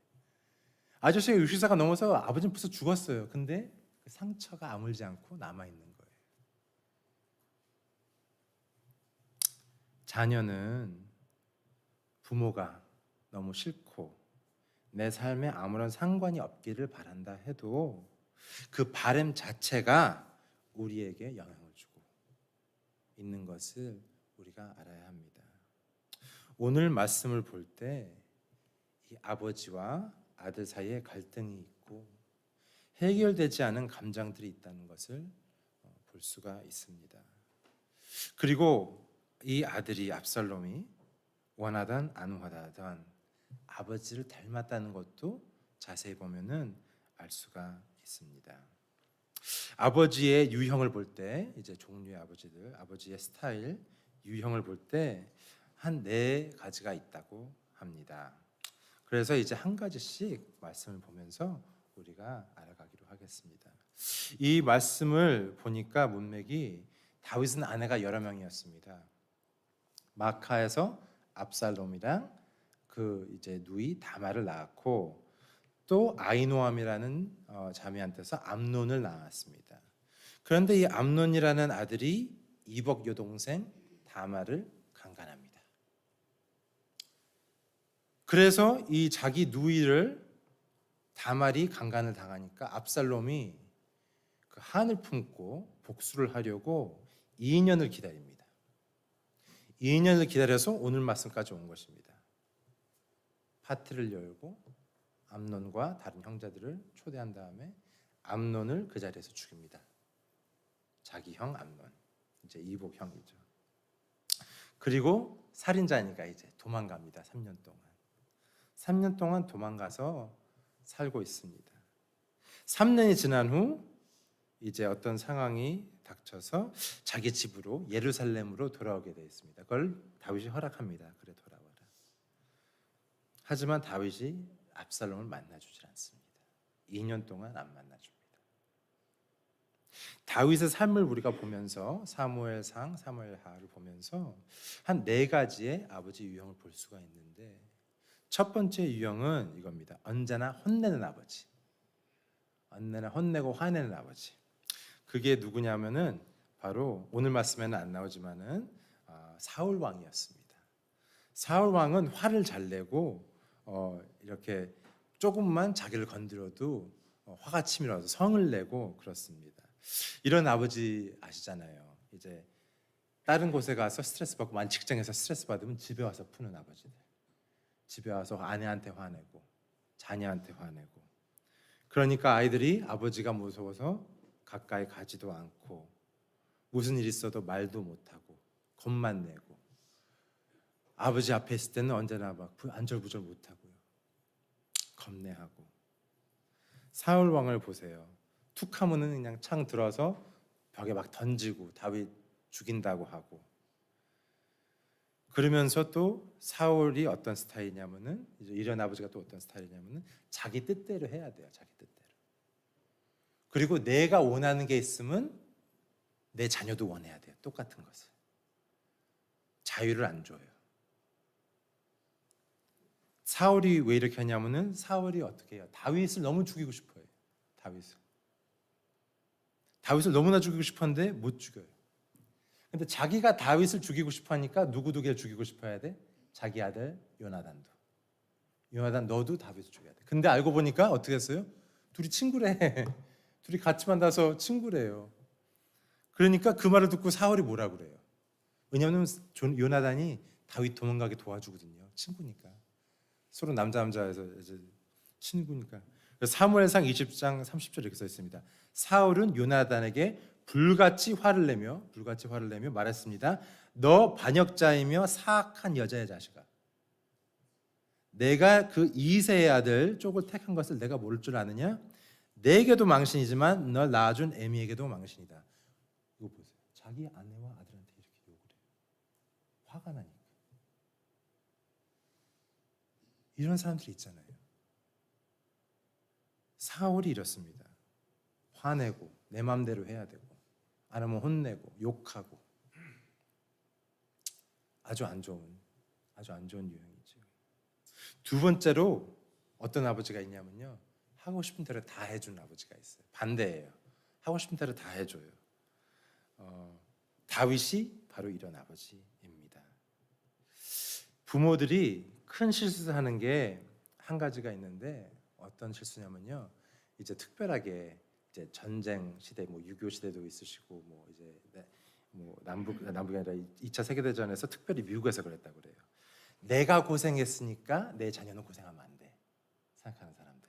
아저씨가 60세가 넘어서 아버지는 벌써 죽었어요. 근데 그 상처가 아물지 않고 남아있는 거예요. 자녀는 부모가 너무 싫고 내 삶에 아무런 상관이 없기를 바란다 해도 그 바람 자체가 우리에게 영향을 주고 있는 것을 우리가 알아야 합니다. 오늘 말씀을 볼 때 이 아버지와 아들 사이에 갈등이 있고 해결되지 않은 감정들이 있다는 것을 볼 수가 있습니다. 그리고 이 아들이 압살롬이 원하든 안 원하든 아버지를 닮았다는 것도 자세히 보면은 알 수가 있습니다. 아버지의 유형을 볼 때, 이제 종류의 아버지들, 아버지의 스타일, 유형을 볼 때 한 4가지가 있다고 합니다. 그래서 이제 한 가지씩 말씀을 보면서 우리가 알아가기로 하겠습니다. 이 말씀을 보니까 문맥이 다윗은 아내가 여러 명이었습니다. 마카에서 압살롬이랑 그 이제 누이 다말을 낳았고, 또 아이노암이라는 자매한테서 암논을 낳았습니다. 그런데 이 암논이라는 아들이 이복 여동생 다말을 강간합니다. 그래서 이 자기 누이를 다말이 강간을 당하니까 압살롬이 그 한을 품고 복수를 하려고 2년을 기다립니다. 2년을 기다려서 오늘 말씀까지 온 것입니다. 파티를 열고 암논과 다른 형제들을 초대한 다음에 암논을 그 자리에서 죽입니다. 자기 형 암논, 이제 이복 형이죠. 그리고 살인자니까 이제 도망갑니다. 3년 동안. 3년 동안 도망가서 살고 있습니다. 3년이 지난 후 이제 어떤 상황이 닥쳐서 자기 집으로 예루살렘으로 돌아오게 되어 있습니다. 그걸 다윗이 허락합니다. 그래 돌아와라. 하지만 다윗이 압살롬을 만나주질 않습니다. 2년 동안 안 만나줍니다. 다윗의 삶을 우리가 보면서 사무엘상, 사무엘하를 보면서 한 4가지의 아버지 유형을 볼 수가 있는데, 첫 번째 유형은 이겁니다. 언제나 혼내는 아버지. 언제나 혼내고 화내는 아버지. 그게 누구냐면은 바로 오늘 말씀에는 안 나오지만은 사울 왕이었습니다. 사울 왕은 화를 잘 내고 이렇게 조금만 자기를 건드려도 화가 치밀어서 성을 내고 그렇습니다. 이런 아버지 아시잖아요. 이제 다른 곳에 가서 스트레스 받고, 직장에서 스트레스 받으면 집에 와서 푸는 아버지들. 집에 와서 아내한테 화내고 자녀한테 화내고. 그러니까 아이들이 아버지가 무서워서 가까이 가지도 않고 무슨 일 있어도 말도 못하고 겁만 내고 아버지 앞에 있을 때는 언제나 막 안절부절 못하고요. 겁내하고. 사울 왕을 보세요. 툭 하면은 그냥 창 들어서 벽에 막 던지고 다윗 죽인다고 하고. 그러면서 또 사울이 어떤 스타일이냐면은 이제 이런 아버지가 또 어떤 스타일이냐면은 자기 뜻대로 해야 돼요. 자기 뜻대로. 그리고 내가 원하는 게 있으면 내 자녀도 원해야 돼요. 똑같은 것을. 자유를 안 줘요. 사울이 왜 이렇게 하냐면은 사울이 어떻게 해요? 다윗을 너무 죽이고 싶어요. 다윗을 너무나 죽이고 싶었는데 못 죽여요. 근데 자기가 다윗을 죽이고 싶어 하니까 누구도 걔를 죽이고 싶어 해야 돼? 자기 아들 요나단도. 요나단 너도 다윗을 죽여야 돼. 근데 알고 보니까 어떻게 했어요? 둘이 친구래. 둘이 같이 만나서 친구래요. 그러니까 그 말을 듣고 사울이 뭐라 그래요? 왜냐하면 요나단이 다윗 도망가게 도와주거든요. 친구니까. 서로 남자에서 이제 친구니까. 사무엘상 20장 30절 이렇게 써 있습니다. 사울은 요나단에게 불같이 화를 내며 말했습니다. 너 반역자이며 사악한 여자의 자식아. 내가 그 이새의 아들 쪽을 택한 것을 내가 모를 줄 아느냐? 내게도 망신이지만 널 낳아준 애미에게도 망신이다. 이거 보세요. 자기 아내와 아들한테 이렇게 욕을 해요. 화가 나니까. 이런 사람들이 있잖아요. 사울이 이렇습니다. 화내고 내 마음대로 해야 되고 안 하면 혼내고 욕하고 아주 안 좋은 유형이죠. 두 번째로 어떤 아버지가 있냐면요. 하고 싶은 대로 다 해주는 아버지가 있어요. 반대예요. 하고 싶은 대로 다 해줘요. 다윗이 바로 이런 아버지입니다. 부모들이 큰 실수를 하는 게 한 가지가 있는데 어떤 실수냐면요. 이제 특별하게 이제 전쟁 시대, 뭐 6.25 시대도 있으시고, 뭐 이제 뭐 남북이 아니라 2차 세계대전에서 특별히 미국에서 그랬다고 그래요. 내가 고생했으니까 내 자녀는 고생하면 안 돼. 생각하는 사람들.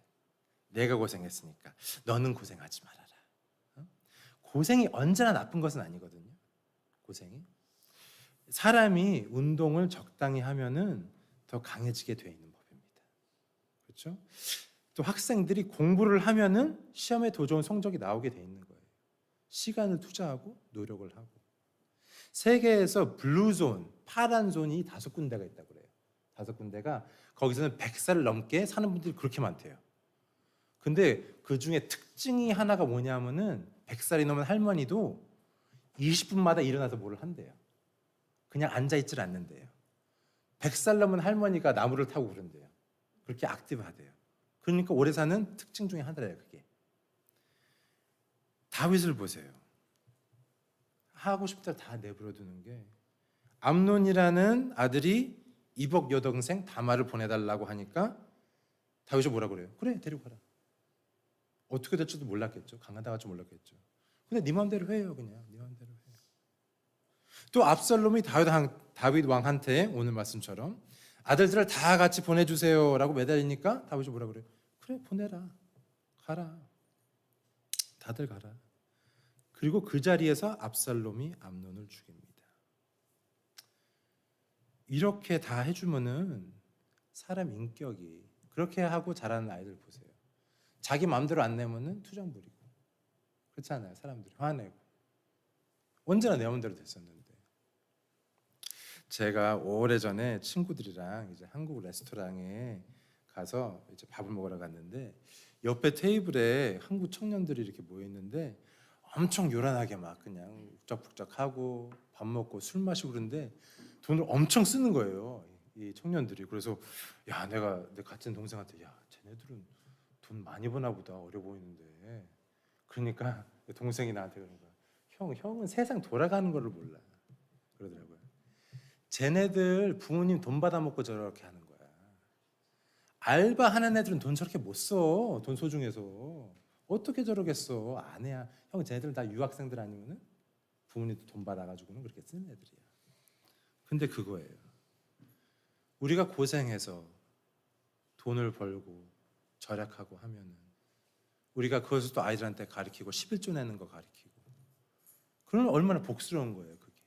내가 고생했으니까 너는 고생하지 말아라. 고생이 언제나 나쁜 것은 아니거든요. 고생이. 사람이 운동을 적당히 하면은 더 강해지게 돼 있는 법입니다. 그렇죠? 또 학생들이 공부를 하면은 시험에 더 좋은 성적이 나오게 돼 있는 거예요. 시간을 투자하고 노력을 하고. 세계에서 블루존, 파란 존이 5군데가 있다고 그래요. 5군데가 거기서는 100살을 넘게 사는 분들이 그렇게 많대요. 근데 그 중에 특징이 하나가 뭐냐면은 100살이 넘은 할머니도 20분마다 일어나서 뭐를 한대요. 그냥 앉아있질 않는데요. 100살 넘은 할머니가 나무를 타고 그런대요. 그렇게 액티브하대요. 그러니까 오래 사는 특징 중에 하나예요. 그게. 다윗을 보세요. 하고 싶은 대로 다 내버려두는 게, 암논이라는 아들이 이복 여동생 다말을 보내달라고 하니까 다윗이 뭐라 그래요? 그래, 데리고 가라. 어떻게 될지도 몰랐겠죠. 강간당할 줄 몰랐겠죠. 근데 네 마음대로 해요. 그냥 네 마음대로 해요. 또 압살롬이 다윗 왕한테 오늘 말씀처럼 아들들을 다 같이 보내주세요라고 매달리니까 다윗이 뭐라 그래요? 그래, 보내라. 가라. 다들 가라. 그리고 그 자리에서 압살롬이 암논을 죽입니다. 이렇게 다 해주면은 사람 인격이, 그렇게 하고 자라는 아이들 보세요. 자기 마음대로 안 내면은 투정 부리고, 그렇지 않아요? 사람들이 화내고. 언제나 내 마음대로 됐었는데. 제가 오래전에 친구들이랑 이제 한국 레스토랑에 가서 이제 밥을 먹으러 갔는데, 옆에 테이블에 한국 청년들이 이렇게 모여 있는데 엄청 요란하게 막 그냥 북적북적하고 밥 먹고 술 마시고 그러는데 돈을 엄청 쓰는 거예요, 이 청년들이. 그래서 야, 내가 내 같은 동생한테, 야, 쟤네들은 돈 많이 버나 보다, 어려 보이는데. 그러니까 동생이 나한테 그러는 거야. 형은 세상 돌아가는 거를 몰라. 그러더라고요. 쟤네들 부모님 돈 받아먹고 저렇게 하는 거야. 알바하는 애들은 돈 저렇게 못 써. 돈 소중해서. 어떻게 저러겠어. 안 해야. 형, 쟤네들은 다 유학생들 아니면은 부모님도 돈 받아가지고는 그렇게 쓰는 애들이야. 근데 그거예요. 우리가 고생해서 돈을 벌고 절약하고 하면은 우리가 그것을 또 아이들한테 가르치고 11조 내는 거 가르치고 그러면 얼마나 복스러운 거예요. 그게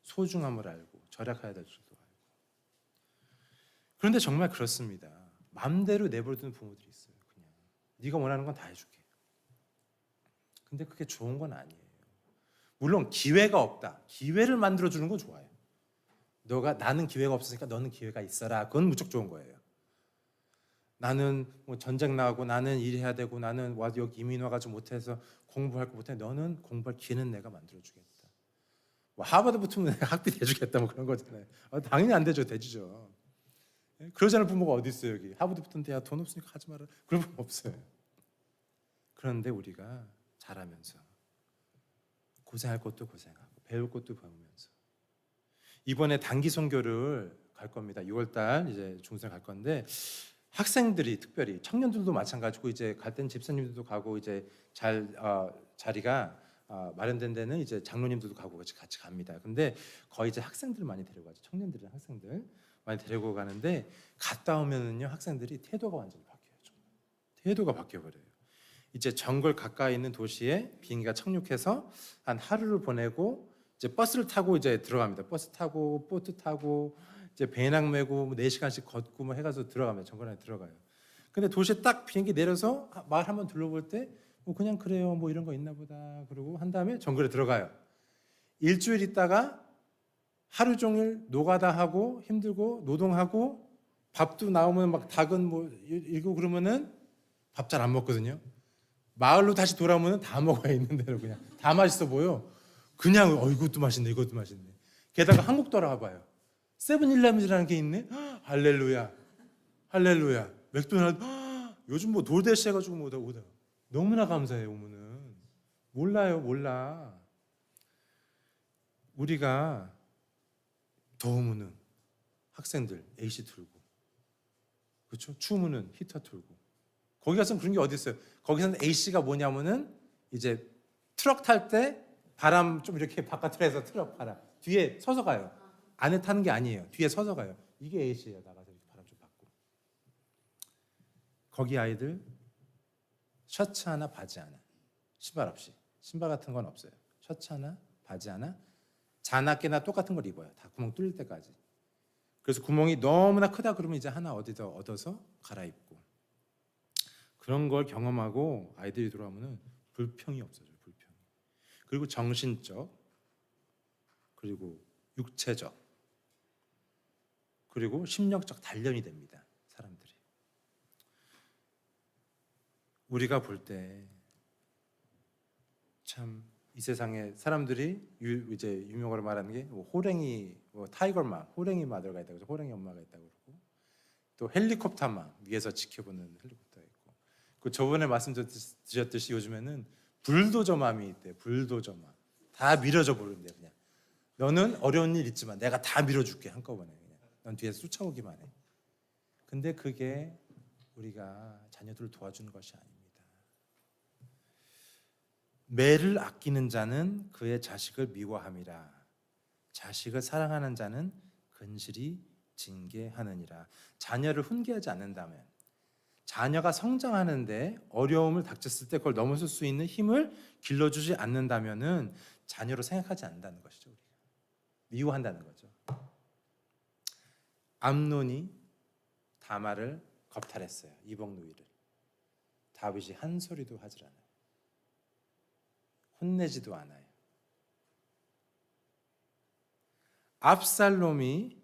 소중함을 알고 절약해야 될 줄도 알고. 그런데 정말 그렇습니다. 마음대로 내버려두는 부모들이 있어요. 그냥 네가 원하는 건 다 해줄게. 근데 그게 좋은 건 아니에요. 물론 기회가 없다. 기회를 만들어주는 건 좋아요. 나는 기회가 없으니까 너는 기회가 있어라. 그건 무척 좋은 거예요. 나는 뭐 전쟁 나가고 나는 일해야 되고 나는 와서 여기 이민 와가지고 못해서 공부할 거 못해. 너는 공부할 기회는 내가 만들어주겠다. 뭐 하버드 붙으면 내가 학비 대주겠다 뭐 그런 거잖아요. 당연히 안 되죠. 대주죠. 그러자는 부모가 어디 있어요 여기. 하버드 붙은데 야 돈 없으니까 하지 마라. 그런 부모 없어요. 그런데 우리가 자라면서 고생할 것도 고생하고 배울 것도 배우면서 이번에 단기 선교를 갈 겁니다. 6월달 이제 중세 갈 건데 학생들이 특별히 청년들도 마찬가지고 이제 갈 땐 집사님들도 가고 이제 자리가 마련된 데는 이제 장로님들도 가고 같이 갑니다. 근데 거의 이제 학생들을 많이 데려가죠. 청년들이랑 학생들 많이 데리고 가는데 갔다 오면은요 학생들이 태도가 완전히 바뀌어요. 정말. 태도가 바뀌어 버려요. 이제 정글 가까이 있는 도시에 비행기가 착륙해서 한 하루를 보내고 이제 버스를 타고 이제 들어갑니다. 버스 타고 보트 타고 이제 배낭 메고 4시간씩 걷고 뭐 해가지고 들어갑니다. 정글 안에 들어가요. 근데 도시에 딱 비행기 내려서 마을 한번 둘러볼 때 뭐 그냥 그래요 뭐 이런 거 있나 보다 그러고 한 다음에 정글에 들어가요. 일주일 있다가 하루 종일 노가다 하고 힘들고 노동하고 밥도 나오면 막 닭은 뭐 일고 그러면은 밥 잘 안 먹거든요. 마을로 다시 돌아오면 다 먹어야 있는 대로 그냥 다 맛있어 보여. 그냥 이것도 맛있네 이것도 맛있네. 게다가 한국 돌아와봐요. 세븐일레븐이라는 게 있네. 할렐루야 할렐루야. 맥도날드 요즘 뭐 돌대시 해가지고 뭐 오다 너무나 감사해요. 오면은 몰라. 우리가 더우면은 학생들 AC 틀고 그렇죠? 추우면은 히터 틀고 거기 가서는 그런 게 어디 있어요? 거기서는 AC가 뭐냐면은 이제 트럭 탈 때 바람 좀 이렇게 바깥으로 해서 트럭 바람 뒤에 서서 가요. 안에 타는 게 아니에요. 뒤에 서서 가요. 이게 AC예요. 나가서 이렇게 바람 좀 받고. 거기 아이들 셔츠 하나 바지 하나 신발 없이 신발 같은 건 없어요. 셔츠 하나 바지 하나 자나깨나 똑같은 걸 입어요. 다 구멍 뚫릴 때까지. 그래서 구멍이 너무나 크다 그러면 이제 하나 어디서 얻어서 갈아입고 그런 걸 경험하고 아이들이 돌아오면은 불평이 없어져요. 불평이. 그리고 정신적 그리고 육체적 그리고 심령적 단련이 됩니다. 사람들이. 우리가 볼 때 참 이 세상에 사람들이 이제 유명하게 말하는 게 호랭이 타이거맘, 호랭이 마더가 있다고 해서 호랭이 엄마가 있다고 그러고 또 헬리콥터맘 위에서 지켜보는 헬리콥터가 있고 그 저번에 말씀드렸듯이 요즘에는 불도저맘이 있대. 불도저맘 다 밀어줘 버린대. 그냥 너는 어려운 일 있지만 내가 다 밀어줄게 한꺼번에. 그냥 넌 뒤에서 쫓아오기만 해. 근데 그게 우리가 자녀들을 도와주는 것이 아닙니다. 매를 아끼는 자는 그의 자식을 미워함이라. 자식을 사랑하는 자는 근실히 징계하느니라. 자녀를 훈계하지 않는다면 자녀가 성장하는데 어려움을 닥쳤을 때 그걸 넘어설 수 있는 힘을 길러주지 않는다면은 자녀로 생각하지 않는다는 것이죠. 우리가 미워한다는 거죠. 암논이 다말을 겁탈했어요. 이복 누이를. 다윗이 한 소리도 하질 않아요. 혼내지도 않아요. 압살롬이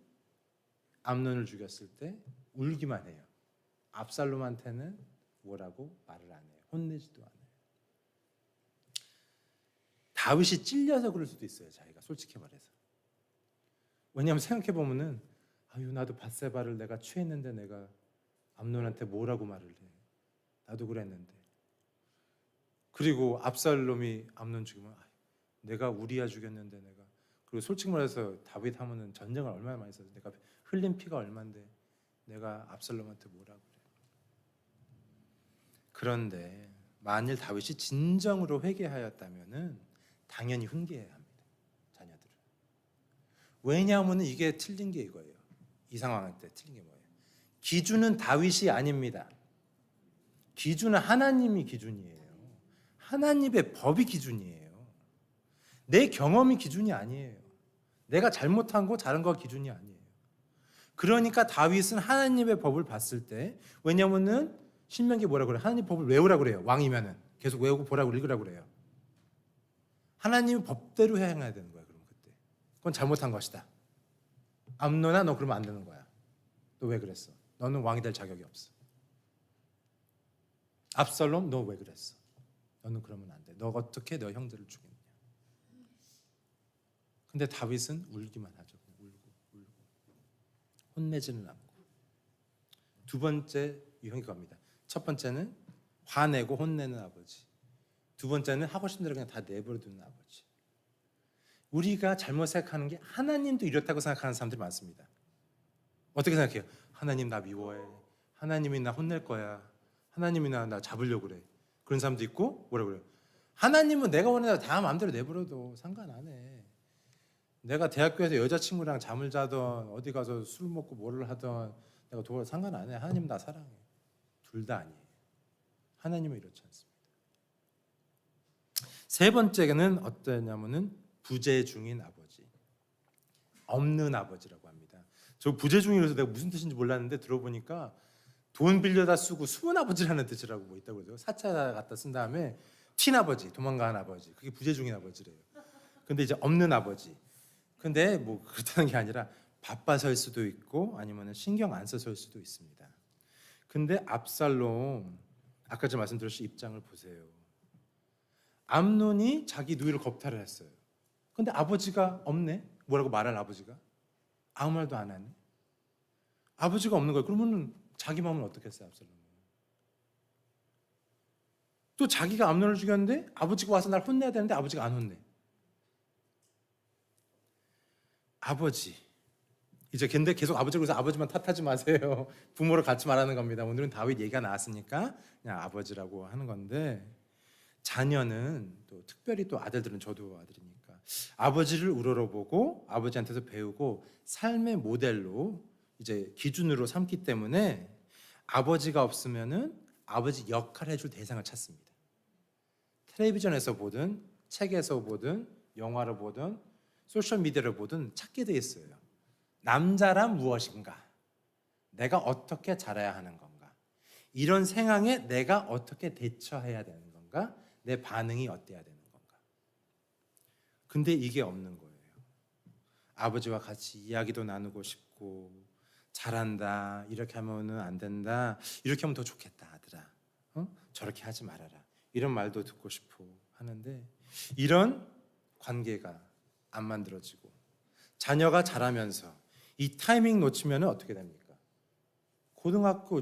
암논을 죽였을 때 울기만 해요. 압살롬한테는 뭐라고 말을 안 해요. 혼내지도 않아요. 다윗이 찔려서 그럴 수도 있어요. 자기가 솔직히 말해서. 왜냐하면 생각해 보면은 나도 밧세바를 내가 취했는데 내가 암논한테 뭐라고 말을 해. 나도 그랬는데. 그리고 압살롬이 암논 죽이면 내가 우리야 죽였는데 내가. 그리고 솔직히 말해서 다윗 하면은 전쟁을 얼마나 많이 했어요. 내가 흘린 피가 얼만데 내가 압살롬한테 뭐라고 그래. 그런데 만일 다윗이 진정으로 회개하였다면은 당연히 훈계해야 합니다. 자녀들을. 왜냐하면 이게 틀린 게 이거예요. 이 상황 때 틀린 게 뭐예요? 기준은 다윗이 아닙니다. 기준은 하나님이 기준이에요. 하나님의 법이 기준이에요. 내 경험이 기준이 아니에요. 내가 잘못한 거 잘한 거 기준이 아니에요. 그러니까 다윗은 하나님의 법을 봤을 때, 왜냐면은 신명기 뭐라고 그래요? 하나님 법을 외우라고 그래요. 왕이면은 계속 외우고 보라고 읽으라고 그래요. 하나님의 법대로 행해야 되는 거야. 그럼 그때 그건 잘못한 것이다. 암논아, 너 그러면 안 되는 거야. 너 왜 그랬어? 너는 왕이 될 자격이 없어. 압살롬, 너 왜 그랬어? 너는 그러면 안 돼. 너 어떻게 너 형제를 죽였냐? 근데 다윗은 울기만 하죠. 울고 혼내지는 않고. 두 번째 유형이 겁니다. 첫 번째는 화내고 혼내는 아버지. 두 번째는 하고 싶은 대로 그냥 다 내버려두는 아버지. 우리가 잘못 생각하는 게 하나님도 이렇다고 생각하는 사람들이 많습니다. 어떻게 생각해요? 하나님 나 미워해. 하나님이 나 혼낼 거야. 하나님이 나 잡으려고 그래. 그런 사람도 있고 뭐라 그래요? 하나님은 내가 원하는 대로 다 마음대로 내버려둬. 상관 안 해. 내가 대학교에서 여자친구랑 잠을 자던 어디 가서 술 먹고 뭐를 하던 내가 도와 상관 안 해. 하나님 나 사랑해. 둘 다 아니에요. 하나님은 이렇지 않습니다. 세 번째는 어떠냐면은 부재중인 아버지. 없는 아버지라고 합니다. 저 부재중이라서 내가 무슨 뜻인지 몰랐는데 들어보니까 돈 빌려다 쓰고 숨은 아버지라는 뜻이라고 뭐 있다고 그러죠. 사차 갖다 쓴 다음에 튄 아버지, 도망가는 아버지. 그게 부재중인 아버지래요. 근데 이제 없는 아버지. 근데 뭐 그렇다는 게 아니라 바빠서일 수도 있고 아니면 신경 안 써서일 수도 있습니다. 근데 압살롬, 아까 전 말씀드렸듯이 입장을 보세요. 암논이 자기 누이를 겁탈을 했어요. 근데 아버지가 없네? 뭐라고 말할 아버지가? 아무 말도 안 하네? 아버지가 없는 거예요. 그러면 자기 마음은 어떻게 했어요, 압살롬은? 또 자기가 암논을 죽였는데 아버지가 와서 날 혼내야 되는데 아버지가 안 혼내. 아버지. 이제 근데 계속 아버지를 그래서 아버지만 탓하지 마세요. 부모를 같이 말하는 겁니다. 오늘은 다윗 얘기가 나왔으니까 그냥 아버지라고 하는 건데, 자녀는 또 특별히 또 아들들은, 저도 아들이니까 아버지를 우러러보고 아버지한테서 배우고 삶의 모델로 이제 기준으로 삼기 때문에 아버지가 없으면은 아버지 역할을 해줄 대상을 찾습니다. 텔레비전에서 보든 책에서 보든 영화를 보든 소셜미디어를 보든 찾게 돼 있어요. 남자란 무엇인가? 내가 어떻게 자라야 하는 건가? 이런 상황에 내가 어떻게 대처해야 되는 건가? 내 반응이 어때야 되는 건가? 근데 이게 없는 거예요. 아버지와 같이 이야기도 나누고 싶고, 잘한다, 이렇게 하면은 안 된다, 이렇게 하면 더 좋겠다 아들아, 저렇게 하지 말아라, 이런 말도 듣고 싶고 하는데, 이런 관계가 안 만들어지고 자녀가 자라면서 이 타이밍 놓치면 어떻게 됩니까? 고등학교,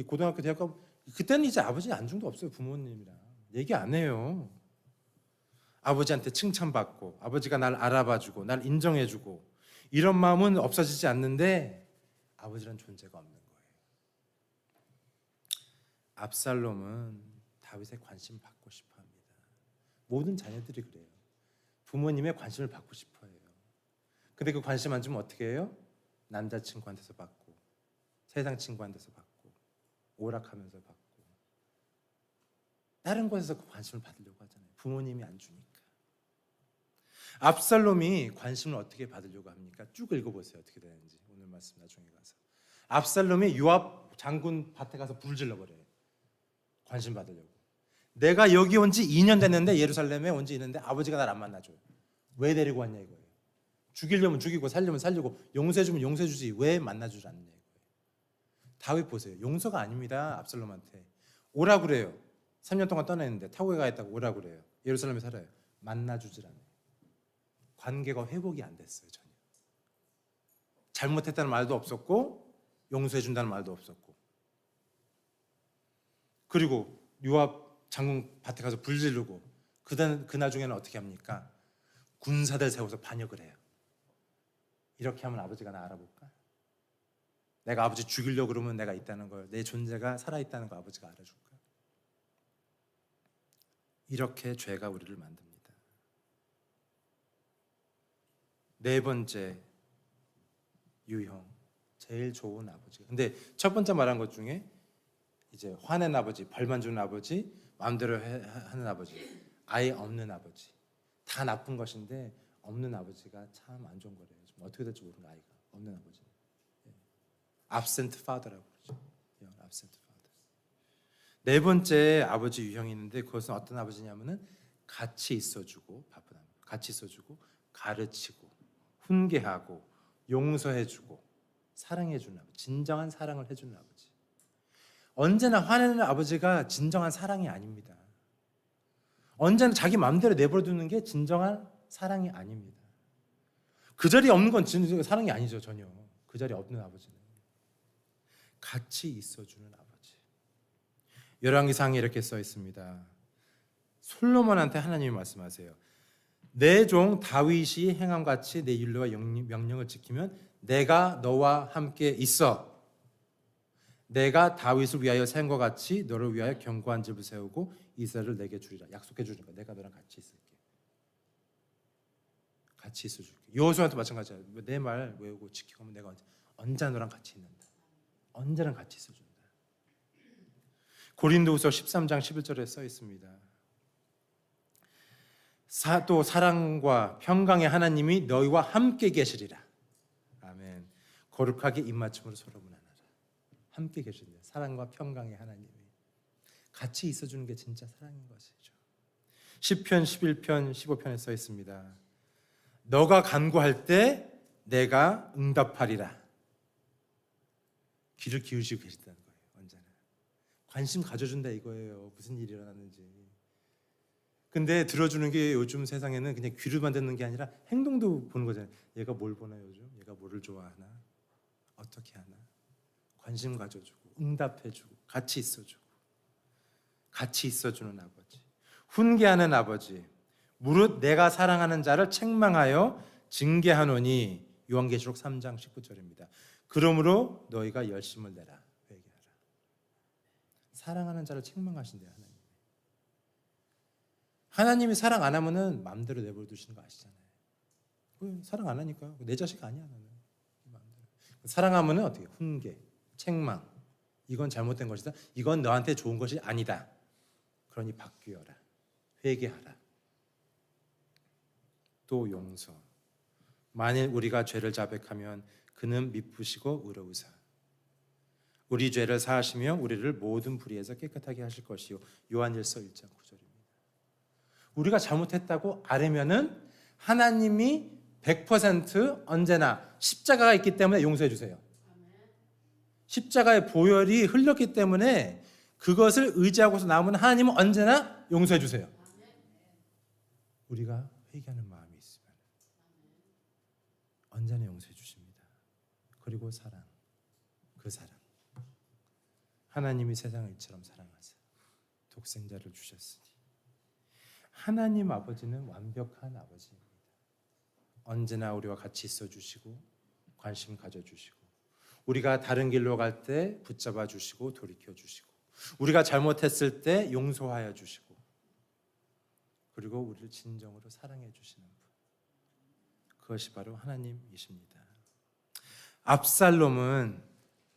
고등학교, 대학교, 그때는 이제 아버지 안중도 없어요. 부모님이랑 얘기 안 해요. 아버지한테 칭찬받고 아버지가 날 알아봐주고 날 인정해주고 이런 마음은 없어지지 않는데 아버지란 존재가 없는 거예요. 압살롬은 다윗의 관심 받고 싶어합니다. 모든 자녀들이 그래요. 부모님의 관심을 받고 싶어해요. 근데 그 관심 안 주면 어떻게 해요? 남자친구한테서 받고, 세상 친구한테서 받고, 오락하면서 받고, 다른 곳에서 그 관심을 받으려고 하잖아요. 부모님이 안 주니까. 압살롬이 관심을 어떻게 받으려고 합니까? 쭉 읽어보세요. 어떻게 되는지. 오늘 말씀 나중에 가서. 압살롬이 요압 장군 밭에 가서 불을 질러버려요. 관심 받으려고. 내가 여기 온 지 2년 됐는데, 예루살렘에 온 지 있는데 아버지가 날 안 만나줘요. 왜 데리고 왔냐 이거예요. 죽이려면 죽이고 살려면 살리고 용서해주면 용서해주지 왜 만나주지 않느냐 이거예요. 다윗 보세요. 용서가 아닙니다. 압살롬한테 오라 그래요. 3년 동안 떠났는데 타국에 가 있다고 오라 그래요. 예루살렘에 살아요. 만나주질 않아요. 관계가 회복이 안 됐어요. 전혀. 잘못했다는 말도 없었고 용서해준다는 말도 없었고, 그리고 요압 장군 밭에 가서 불 지르고 그 나중에는 어떻게 합니까? 군사들 세워서 반역을 해요. 이렇게 하면 아버지가 나 알아볼까? 내가 아버지 죽이려고 그러면 내가 있다는 걸, 내 존재가 살아있다는 걸 아버지가 알아줄까? 이렇게 죄가 우리를 만듭니다. 네 번째 유형, 제일 좋은 아버지. 근데 첫 번째 말한 것 중에 이제 화낸 아버지, 벌만 주는 아버지, 마음대로 하는 아버지, 아예 없는 아버지. 다 나쁜 것인데 없는 아버지가 참 안 좋은 거래요. 좀 어떻게 될지 모르는 아이가 없는 아버지. absent father라고 그러죠. absent father. 네 번째 아버지 유형이 있는데 그것은 어떤 아버지냐면은 같이 있어주고 바쁜 아버지, 같이 있어주고 가르치고 훈계하고 용서해주고 사랑해주는 아버지, 진정한 사랑을 해주는 아버지. 언제나 화내는 아버지가 진정한 사랑이 아닙니다. 언제나 자기 마음대로 내버려두는 게 진정한 사랑이 아닙니다. 그 자리에 없는 건 진정한 사랑이 아니죠. 전혀. 그 자리에 없는 아버지는 같이 있어주는 아버지. 열왕기상에 이렇게 써 있습니다. 솔로몬한테 하나님이 말씀하세요. 내 종 다윗이 행함같이 내 율례와 명령을 지키면 내가 너와 함께 있어. 내가 다윗을 위하여 세운 것 같이 너를 위하여 견고한 집을 세우고 이스라엘을 내게 주리라. 약속해 주는 거야. 내가 너랑 같이 있을게. 같이 있어줄게. 여호수아한테 마찬가지야. 내 말 외우고 지키고 하면 내가 언제나 너랑 같이 있는다. 언제나 같이 있어준다. 고린도후서 13장 11절에 써 있습니다. 또 사랑과 평강의 하나님이 너희와 함께 계시리라. 아멘. 거룩하게 입맞춤으로 서로 문안하라. 함께 계신다. 사랑과 평강의 하나님이 같이 있어주는 게 진짜 사랑인 것이죠. 시편 11편 15편에 써 있습니다. 너가 간구할 때 내가 응답하리라. 귀를 기울이고 계신다는 거예요. 언제나 관심 가져준다 이거예요. 무슨 일이 일어나는지. 근데 들어주는 게 요즘 세상에는 그냥 귀로만 듣는 게 아니라 행동도 보는 거잖아요. 얘가 뭘 보나 요즘? 얘가 뭐를 좋아하나? 어떻게 하나? 관심 가져주고 응답해주고 같이 있어주고 같이 있어주는 아버지. 훈계하는 아버지. 무릇 내가 사랑하는 자를 책망하여 징계하노니 요한계시록 3장 19절입니다. 그러므로 너희가 열심을 내라. 회개하라. 사랑하는 자를 책망하신대요. 하나님이 사랑 안 하면은 마음대로 내버려 두시는 거 아시잖아요. 사랑 안 하니까 내 자식 아니야 나는. 마음대로. 사랑하면은 어떻게? 훈계, 책망. 이건 잘못된 것이다. 이건 너한테 좋은 것이 아니다. 그러니 바뀌어라. 회개하라. 또 용서. 만일 우리가 죄를 자백하면 그는 미쁘시고 의로우사. 우리 죄를 사하시며 우리를 모든 불의에서 깨끗하게 하실 것이요. 요한일서 1장 9절입니다. 우리가 잘못했다고 아뢰면은 하나님이 100% 언제나 십자가가 있기 때문에 용서해 주세요. 십자가의 보혈이 흘렀기 때문에 그것을 의지하고서 나오면 하나님은 언제나 용서해 주세요. 우리가 회개하는 마음이 있으면 언제나 용서해 주십니다. 그리고 사랑, 그 사랑. 하나님이 세상을 이처럼 사랑하사 독생자를 주셨으니 하나님 아버지는 완벽한 아버지입니다. 언제나 우리와 같이 있어 주시고 관심 가져 주시고 우리가 다른 길로 갈 때 붙잡아 주시고 돌이켜 주시고 우리가 잘못했을 때 용서하여 주시고 그리고 우리를 진정으로 사랑해 주시는 분. 그것이 바로 하나님이십니다. 압살롬은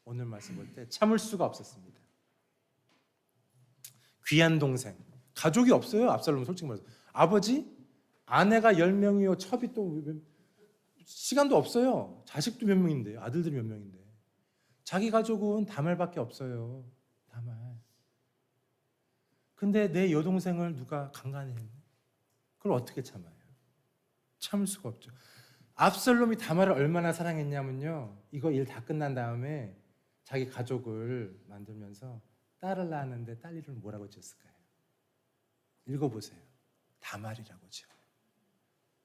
오늘 말씀 볼 때 참을 수가 없었습니다. 귀한 동생, 가족이 없어요. 압살롬은 솔직히 말해서 아버지, 아내가 10명이요, 첩이 또 시간도 없어요. 자식도 몇 명인데, 아들들이 몇 명인데 자기 가족은 다말밖에 없어요. 다말. 근데 내 여동생을 누가 강간했네. 그걸 어떻게 참아요? 참을 수가 없죠. 압살롬이 다말을 얼마나 사랑했냐면요, 이거 일 다 끝난 다음에 자기 가족을 만들면서 딸을 낳았는데 딸 이름을 뭐라고 지었을까요? 읽어보세요. 다말이라고 지어요.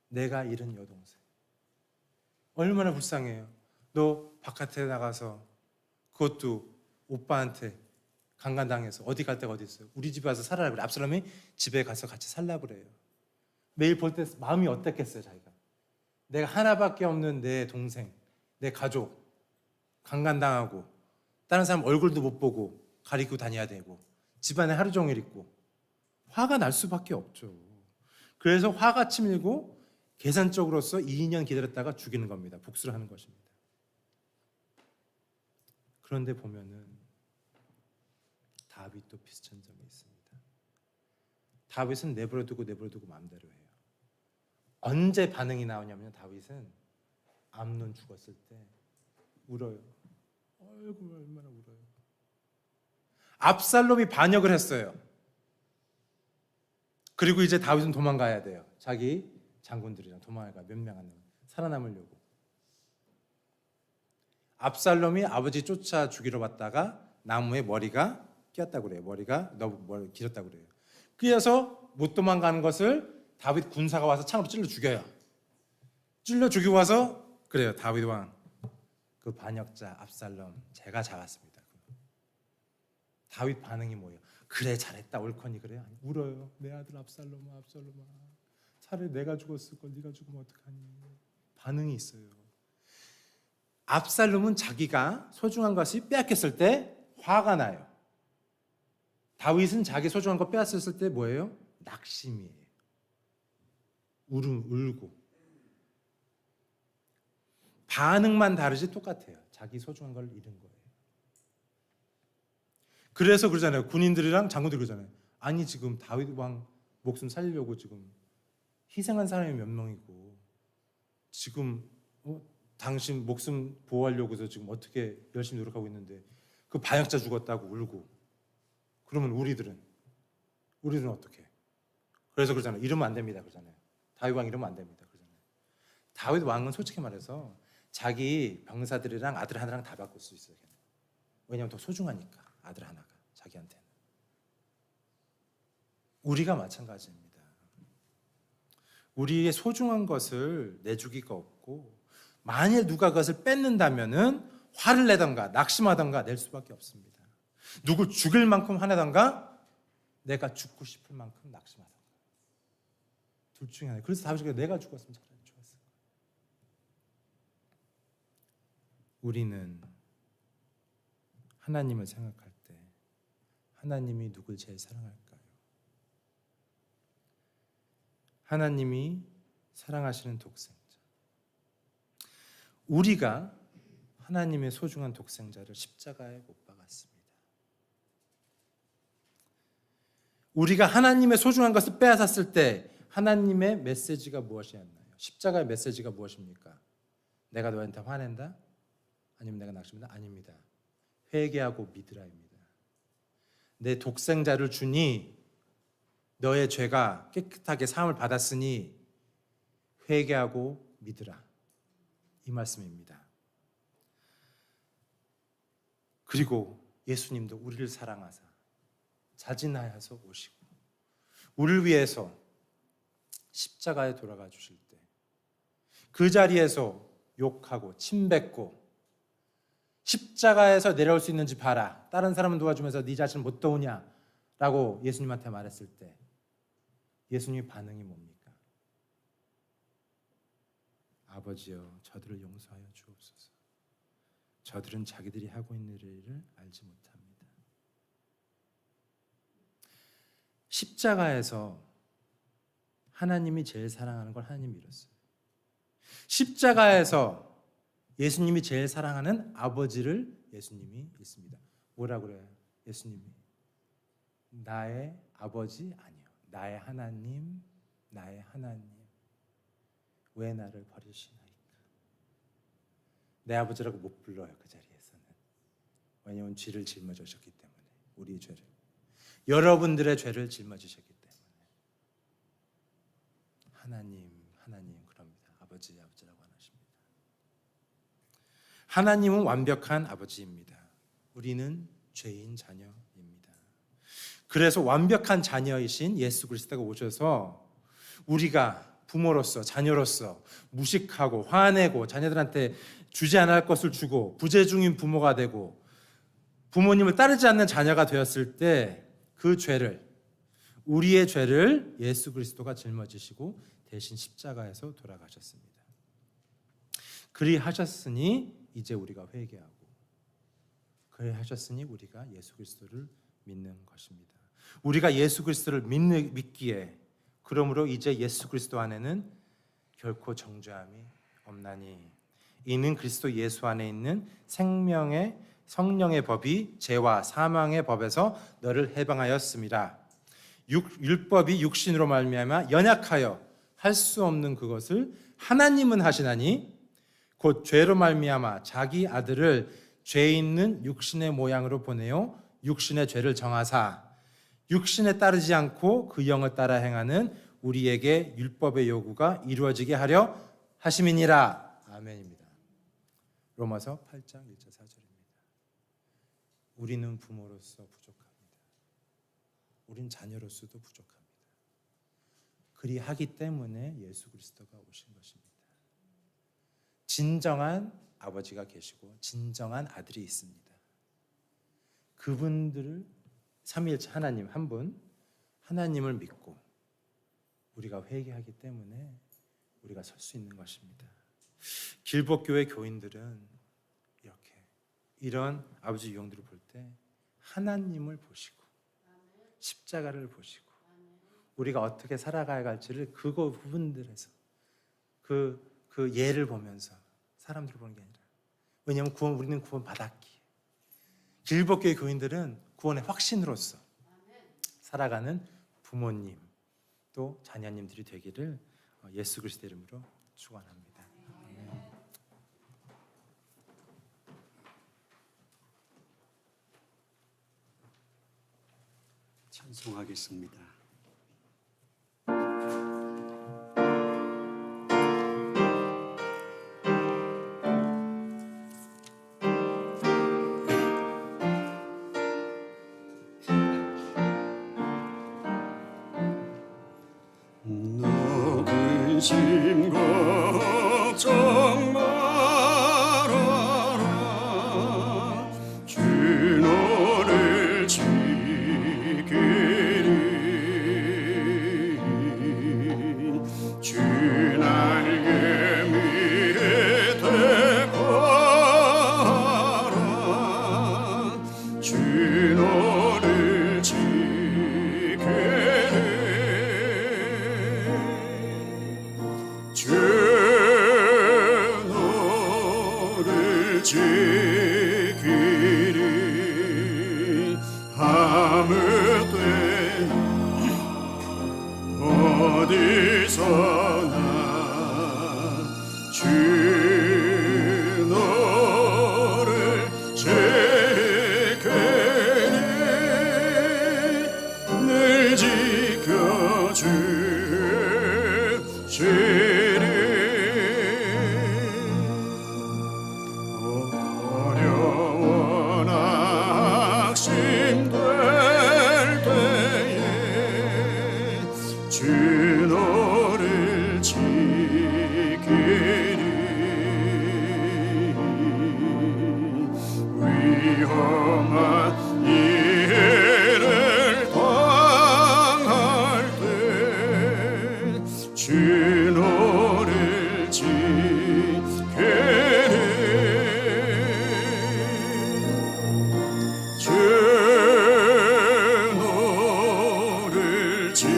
내가 잃은 여동생. 얼마나 불쌍해요. 너 바깥에 나가서 그것도 오빠한테 강간당해서 어디 갈 데가 어디 있어요? 우리 집에 와서 살아라 그래. 압살롬이 집에 가서 같이 살라 그래요. 매일 볼 때 마음이 어땠겠어요, 자기가. 내가 하나밖에 없는 내 동생, 내 가족 강간당하고 다른 사람 얼굴도 못 보고 가리고 다녀야 되고 집안에 하루 종일 있고 화가 날 수밖에 없죠. 그래서 화가 치밀고 계산적으로서 2년 기다렸다가 죽이는 겁니다. 복수를 하는 것입니다. 그런데 보면은 다윗도 비슷한 점이 있습니다. 다윗은 내버려두고 마음대로 해요. 언제 반응이 나오냐면 다윗은 암논 죽었을 때 울어요. 아이고 얼마나 울어요. 압살롬이 반역을 했어요. 그리고 이제 다윗은 도망가야 돼요. 자기 장군들이랑 도망가 몇 명 안 남아 살아남으려고. 압살롬이 아버지 쫓아 죽이러 왔다가 나무에 머리가 끼었다고 그래요. 머리가 너무 길었다고 그래요. 그래서 못 도망가는 것을 다윗 군사가 와서 창으로 찔러 죽여요. 찔러 죽이고 와서 그래요. 다윗 왕 그 반역자 압살롬 제가 잡았습니다. 다윗 반응이 뭐예요? 그래 잘했다 옳거니 그래? 아니, 울어요. 내 아들 압살롬아 차라리 내가 죽었을 걸 네가 죽으면 어떡하니? 반응이 있어요. 압살롬은 자기가 소중한 것이 빼앗겼을 때 화가 나요. 다윗은 자기 소중한 거 빼앗았을 때 뭐예요? 낙심이에요. 울고. 반응만 다르지 똑같아요. 자기 소중한 걸 잃은 거예요. 그래서 그러잖아요. 군인들이랑 장군들 그러잖아요. 아니 지금 다윗 왕 목숨 살리려고 지금 희생한 사람이 몇 명이고 지금 당신 목숨 보호하려고 해서 지금 어떻게 열심히 노력하고 있는데 그 반역자 죽었다고 울고 그러면 우리들은 어떻게 해? 그래서 그러잖아요. 이러면 안 됩니다. 그러잖아요. 다윗 왕 이러면 안 됩니다. 그러잖아요. 다윗 왕은 솔직히 말해서 자기 병사들이랑 아들 하나랑 다 바꿀 수 있어요. 왜냐하면 더 소중하니까 아들 하나가 자기한테는. 우리가 마찬가지입니다. 우리의 소중한 것을 내주기가 없고 만일 누가 그것을 뺏는다면은 화를 내던가 낙심하던가 낼 수밖에 없습니다. 누굴 죽일 만큼 화내던가 내가 죽고 싶을 만큼 낙심하던가 둘 중에 하나. 그래서 다윗이 내가 죽었으면 차라리 좋았을 거야. 우리는 하나님을 생각할 때 하나님이 누굴 제일 사랑할까요? 하나님이 사랑하시는 독생자. 우리가 하나님의 소중한 독생자를 십자가에 못 박았습니다. 우리가 하나님의 소중한 것을 빼앗았을 때 하나님의 메시지가 무엇이었나요? 십자가의 메시지가 무엇입니까? 내가 너한테 화낸다? 아니면 내가 낙심한다? 아닙니다. 회개하고 믿으라입니다. 내 독생자를 주니 너의 죄가 깨끗하게 사함을 받았으니 회개하고 믿으라. 이 말씀입니다. 그리고 예수님도 우리를 사랑하사 자진하여서 오시고 우리를 위해서 십자가에 돌아가 주실 때 그 자리에서 욕하고 침뱉고 십자가에서 내려올 수 있는지 봐라. 다른 사람은 도와주면서 네 자신 못 도우냐? 라고 예수님한테 말했을 때 예수님의 반응이 뭡니까? 아버지여 저들을 용서하여 주옵소서. 저들은 자기들이 하고 있는 일을 알지 못합니다. 십자가에서 하나님이 제일 사랑하는 걸 하나님이 이뤘어요. 십자가에서 예수님이 제일 사랑하는 아버지를 예수님이 있습니다. 뭐라 그래요? 예수님이 나의 아버지 아니요. 나의 하나님, 나의 하나님. 왜 나를 버리시나이까? 내 아버지라고 못 불러요. 그 자리에서는. 왜냐하면 죄를 짊어지셨기 때문에. 우리의 죄를. 여러분들의 죄를 짊어지셨기 때문에. 하나님, 하나님 그럽니다. 아버지, 아버지라고 안 하십니다. 하나님은 완벽한 아버지입니다. 우리는 죄인 자녀입니다. 그래서 완벽한 자녀이신 예수 그리스도가 오셔서 우리가 부모로서 자녀로서 무식하고 화내고 자녀들한테 주지 않을 것을 주고 부재중인 부모가 되고 부모님을 따르지 않는 자녀가 되었을 때 그 죄를 우리의 죄를 예수 그리스도가 짊어지시고 대신 십자가에서 돌아가셨습니다. 그리하셨으니 이제 우리가 회개하고 그리하셨으니 우리가 예수 그리스도를 믿는 것입니다. 우리가 예수 그리스도를 믿기에 그러므로 이제 예수 그리스도 안에는 결코 정죄함이 없나니 이는 그리스도 예수 안에 있는 생명의 성령의 법이 죄와 사망의 법에서 너를 해방하였음이라. 율법이 육신으로 말미암아 연약하여 할 수 없는 그것을 하나님은 하시나니 곧 죄로 말미암아 자기 아들을 죄 있는 육신의 모양으로 보내어 육신의 죄를 정하사 육신에 따르지 않고 그 영을 따라 행하는 우리에게 율법의 요구가 이루어지게 하려 하심이니라. 아멘입니다. 로마서 8장 1절 4절입니다. 우리는 부모로서 부족합니다. 우린 자녀로서도 부족합니다. 그리하기 때문에 예수 그리스도가 오신 것입니다. 진정한 아버지가 계시고 진정한 아들이 있습니다. 그분들을 삼위일체 하나님 한 분, 하나님을 믿고 우리가 회개하기 때문에 우리가 설 수 있는 것입니다. 길복교회 교인들은 이렇게 이런 아버지 유형들을 볼 때 하나님을 보시고 십자가를 보시고 우리가 어떻게 살아가야 할지를 그 부분들에서 그 예를 보면서 사람들을 보는 게 아니라, 왜냐하면 우리는 구원 받았기에. 길복교회 교인들은 구원의 확신으로서 살아가는 부모님 또 자녀님들이 되기를 예수 그리스도 이름으로 축원합니다. 아멘. 찬송하겠습니다. 심 걱정 말아라. 주 너를 지키리. 주 날개 밑에 대거하라. 주 너를 지키리. 주 너를 지키리. 아무 때나 어디서나 주 너를 지키리. 늘 지켜주시리. 어려운 낙심될 때에 주 너를 지키리. 위험한 일을 당할 때 주 너를 지키리. 주 너를 지키리.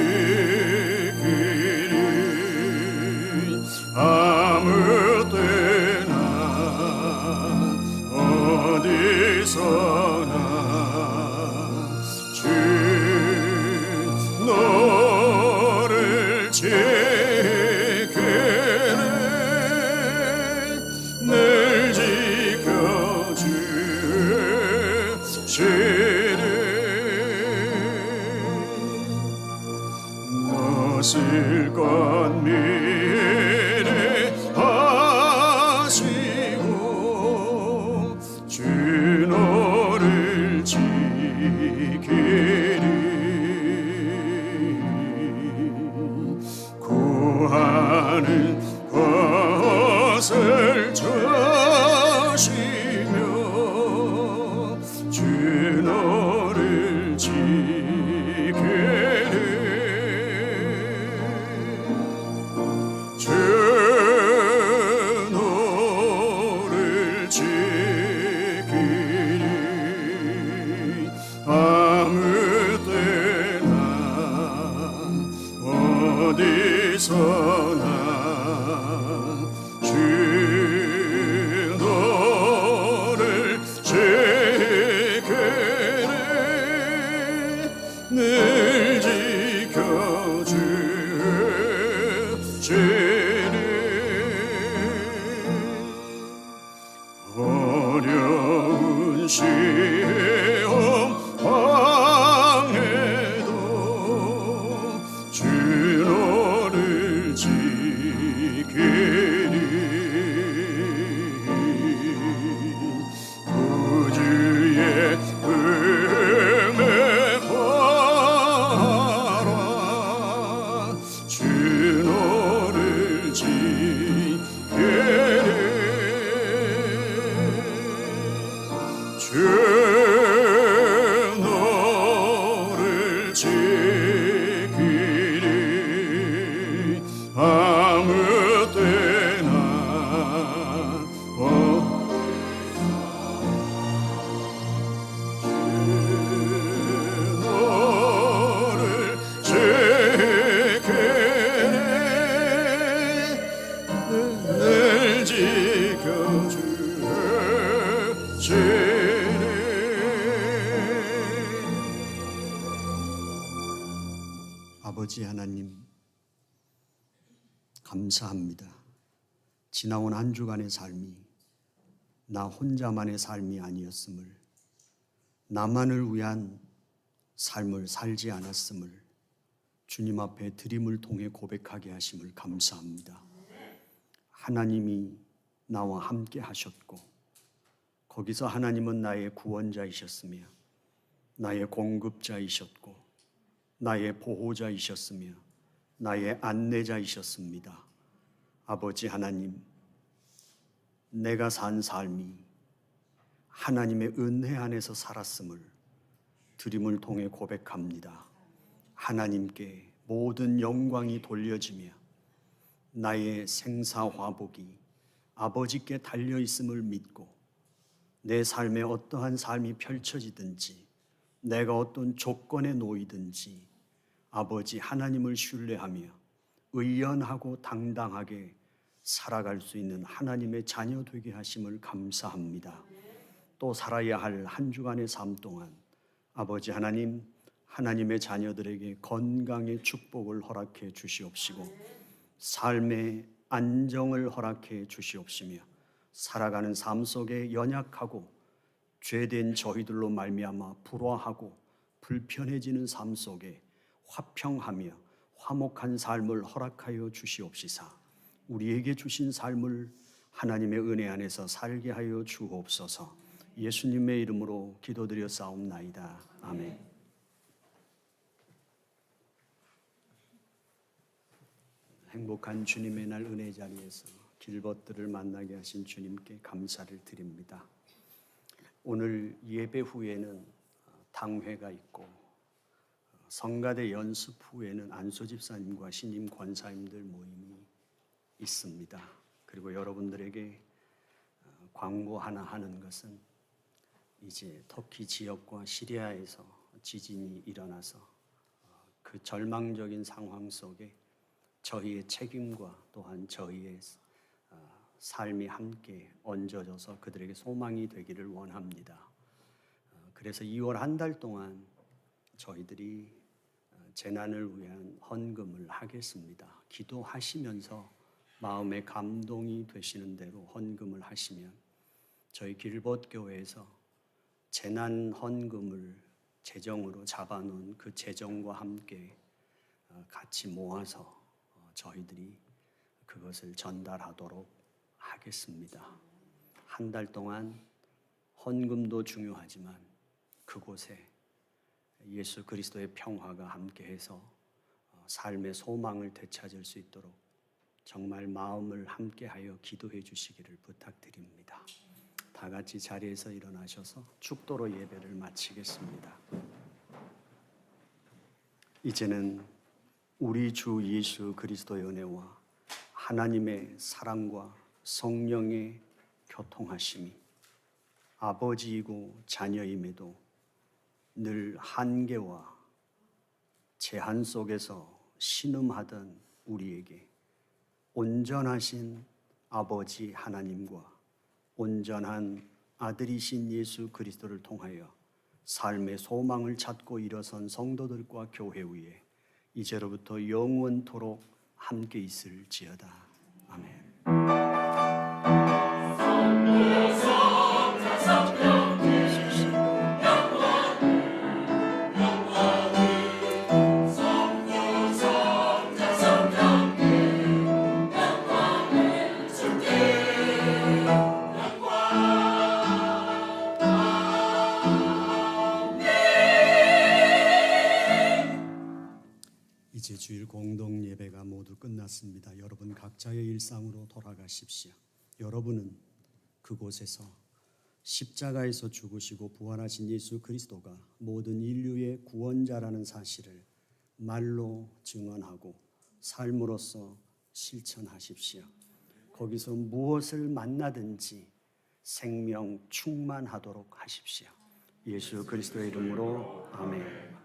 아무 때나 어디서나 주 너를 지키리. 늘 지켜주시리. 너실것 미래하시고 주 너를 지키리. 구하는 것을 주시며 주 너를 지키리. 주 너를 지키리. 아무 때나 어디서나 주 어려운 시험 방에도 주 너를 지키리 구주의 은혜 바라 주 너를 지키리 주 너를 지키리 아무 때나 너를 지키리 늘 지켜주시리 아버지 하나님, 감사합니다. 지나온 한 주간의 삶이 나 혼자만의 삶이 아니었음을, 나만을 위한 삶을 살지 않았음을 주님 앞에 드림을 통해 고백하게 하심을 감사합니다. 하나님이 나와 함께 하셨고, 거기서 하나님은 나의 구원자이셨으며 나의 공급자이셨고 나의 보호자이셨으며 나의 안내자이셨습니다. 아버지 하나님, 내가 산 삶이 하나님의 은혜 안에서 살았음을 드림을 통해 고백합니다. 하나님께 모든 영광이 돌려지며 나의 생사화복이 아버지께 달려있음을 믿고 내 삶에 어떠한 삶이 펼쳐지든지 내가 어떤 조건에 놓이든지 아버지 하나님을 신뢰하며 의연하고 당당하게 살아갈 수 있는 하나님의 자녀 되게 하심을 감사합니다. 또 살아야 할 한 주간의 삶 동안 아버지 하나님, 하나님의 자녀들에게 건강의 축복을 허락해 주시옵시고 삶의 안정을 허락해 주시옵시며 살아가는 삶 속에 연약하고 죄된 저희들로 말미암아 불화하고 불편해지는 삶 속에 화평하며 화목한 삶을 허락하여 주시옵시사 우리에게 주신 삶을 하나님의 은혜 안에서 살게 하여 주옵소서. 예수님의 이름으로 기도드렸사옵나이다. 아멘. 행복한 주님의 날 은혜 자리에서 길벗들을 만나게 하신 주님께 감사를 드립니다. 오늘 예배 후에는 당회가 있고 성가대 연습 후에는 안소 집사님과 신임 권사님들 모임이 있습니다. 그리고 여러분들에게 광고 하나 하는 것은 이제 터키 지역과 시리아에서 지진이 일어나서 그 절망적인 상황 속에 저희의 책임과 또한 저희의 삶이 함께 얹어져서 그들에게 소망이 되기를 원합니다. 그래서 2월 한 달 동안 저희들이 재난을 위한 헌금을 하겠습니다. 기도하시면서 마음에 감동이 되시는 대로 헌금을 하시면 저희 길벗교회에서 재난 헌금을 재정으로 잡아놓은 그 재정과 함께 같이 모아서 저희들이 그것을 전달하도록 하겠습니다. 한 달 동안 헌금도 중요하지만 그곳에 예수 그리스도의 평화가 함께해서 삶의 소망을 되찾을 수 있도록 정말 마음을 함께하여 기도해 주시기를 부탁드립니다. 다 같이 자리에서 일어나셔서 축도로 예배를 마치겠습니다. 이제는 우리 주 예수 그리스도의 은혜와 하나님의 사랑과 성령의 교통하심이 아버지이고 자녀임에도 늘 한계와 제한 속에서 신음하던 우리에게 온전하신 아버지 하나님과 온전한 아들이신 예수 그리스도를 통하여 삶의 소망을 찾고 일어선 성도들과 교회 위에 이제로부터 영원토록 함께 있을지어다. 아멘. 있습니다. 여러분 각자의 일상으로 돌아가십시오. 여러분은 그곳에서 십자가에서 죽으시고 부활하신 예수 그리스도가 모든 인류의 구원자라는 사실을 말로 증언하고 삶으로서 실천하십시오. 거기서 무엇을 만나든지 생명 충만하도록 하십시오. 예수 그리스도의 이름으로 아멘.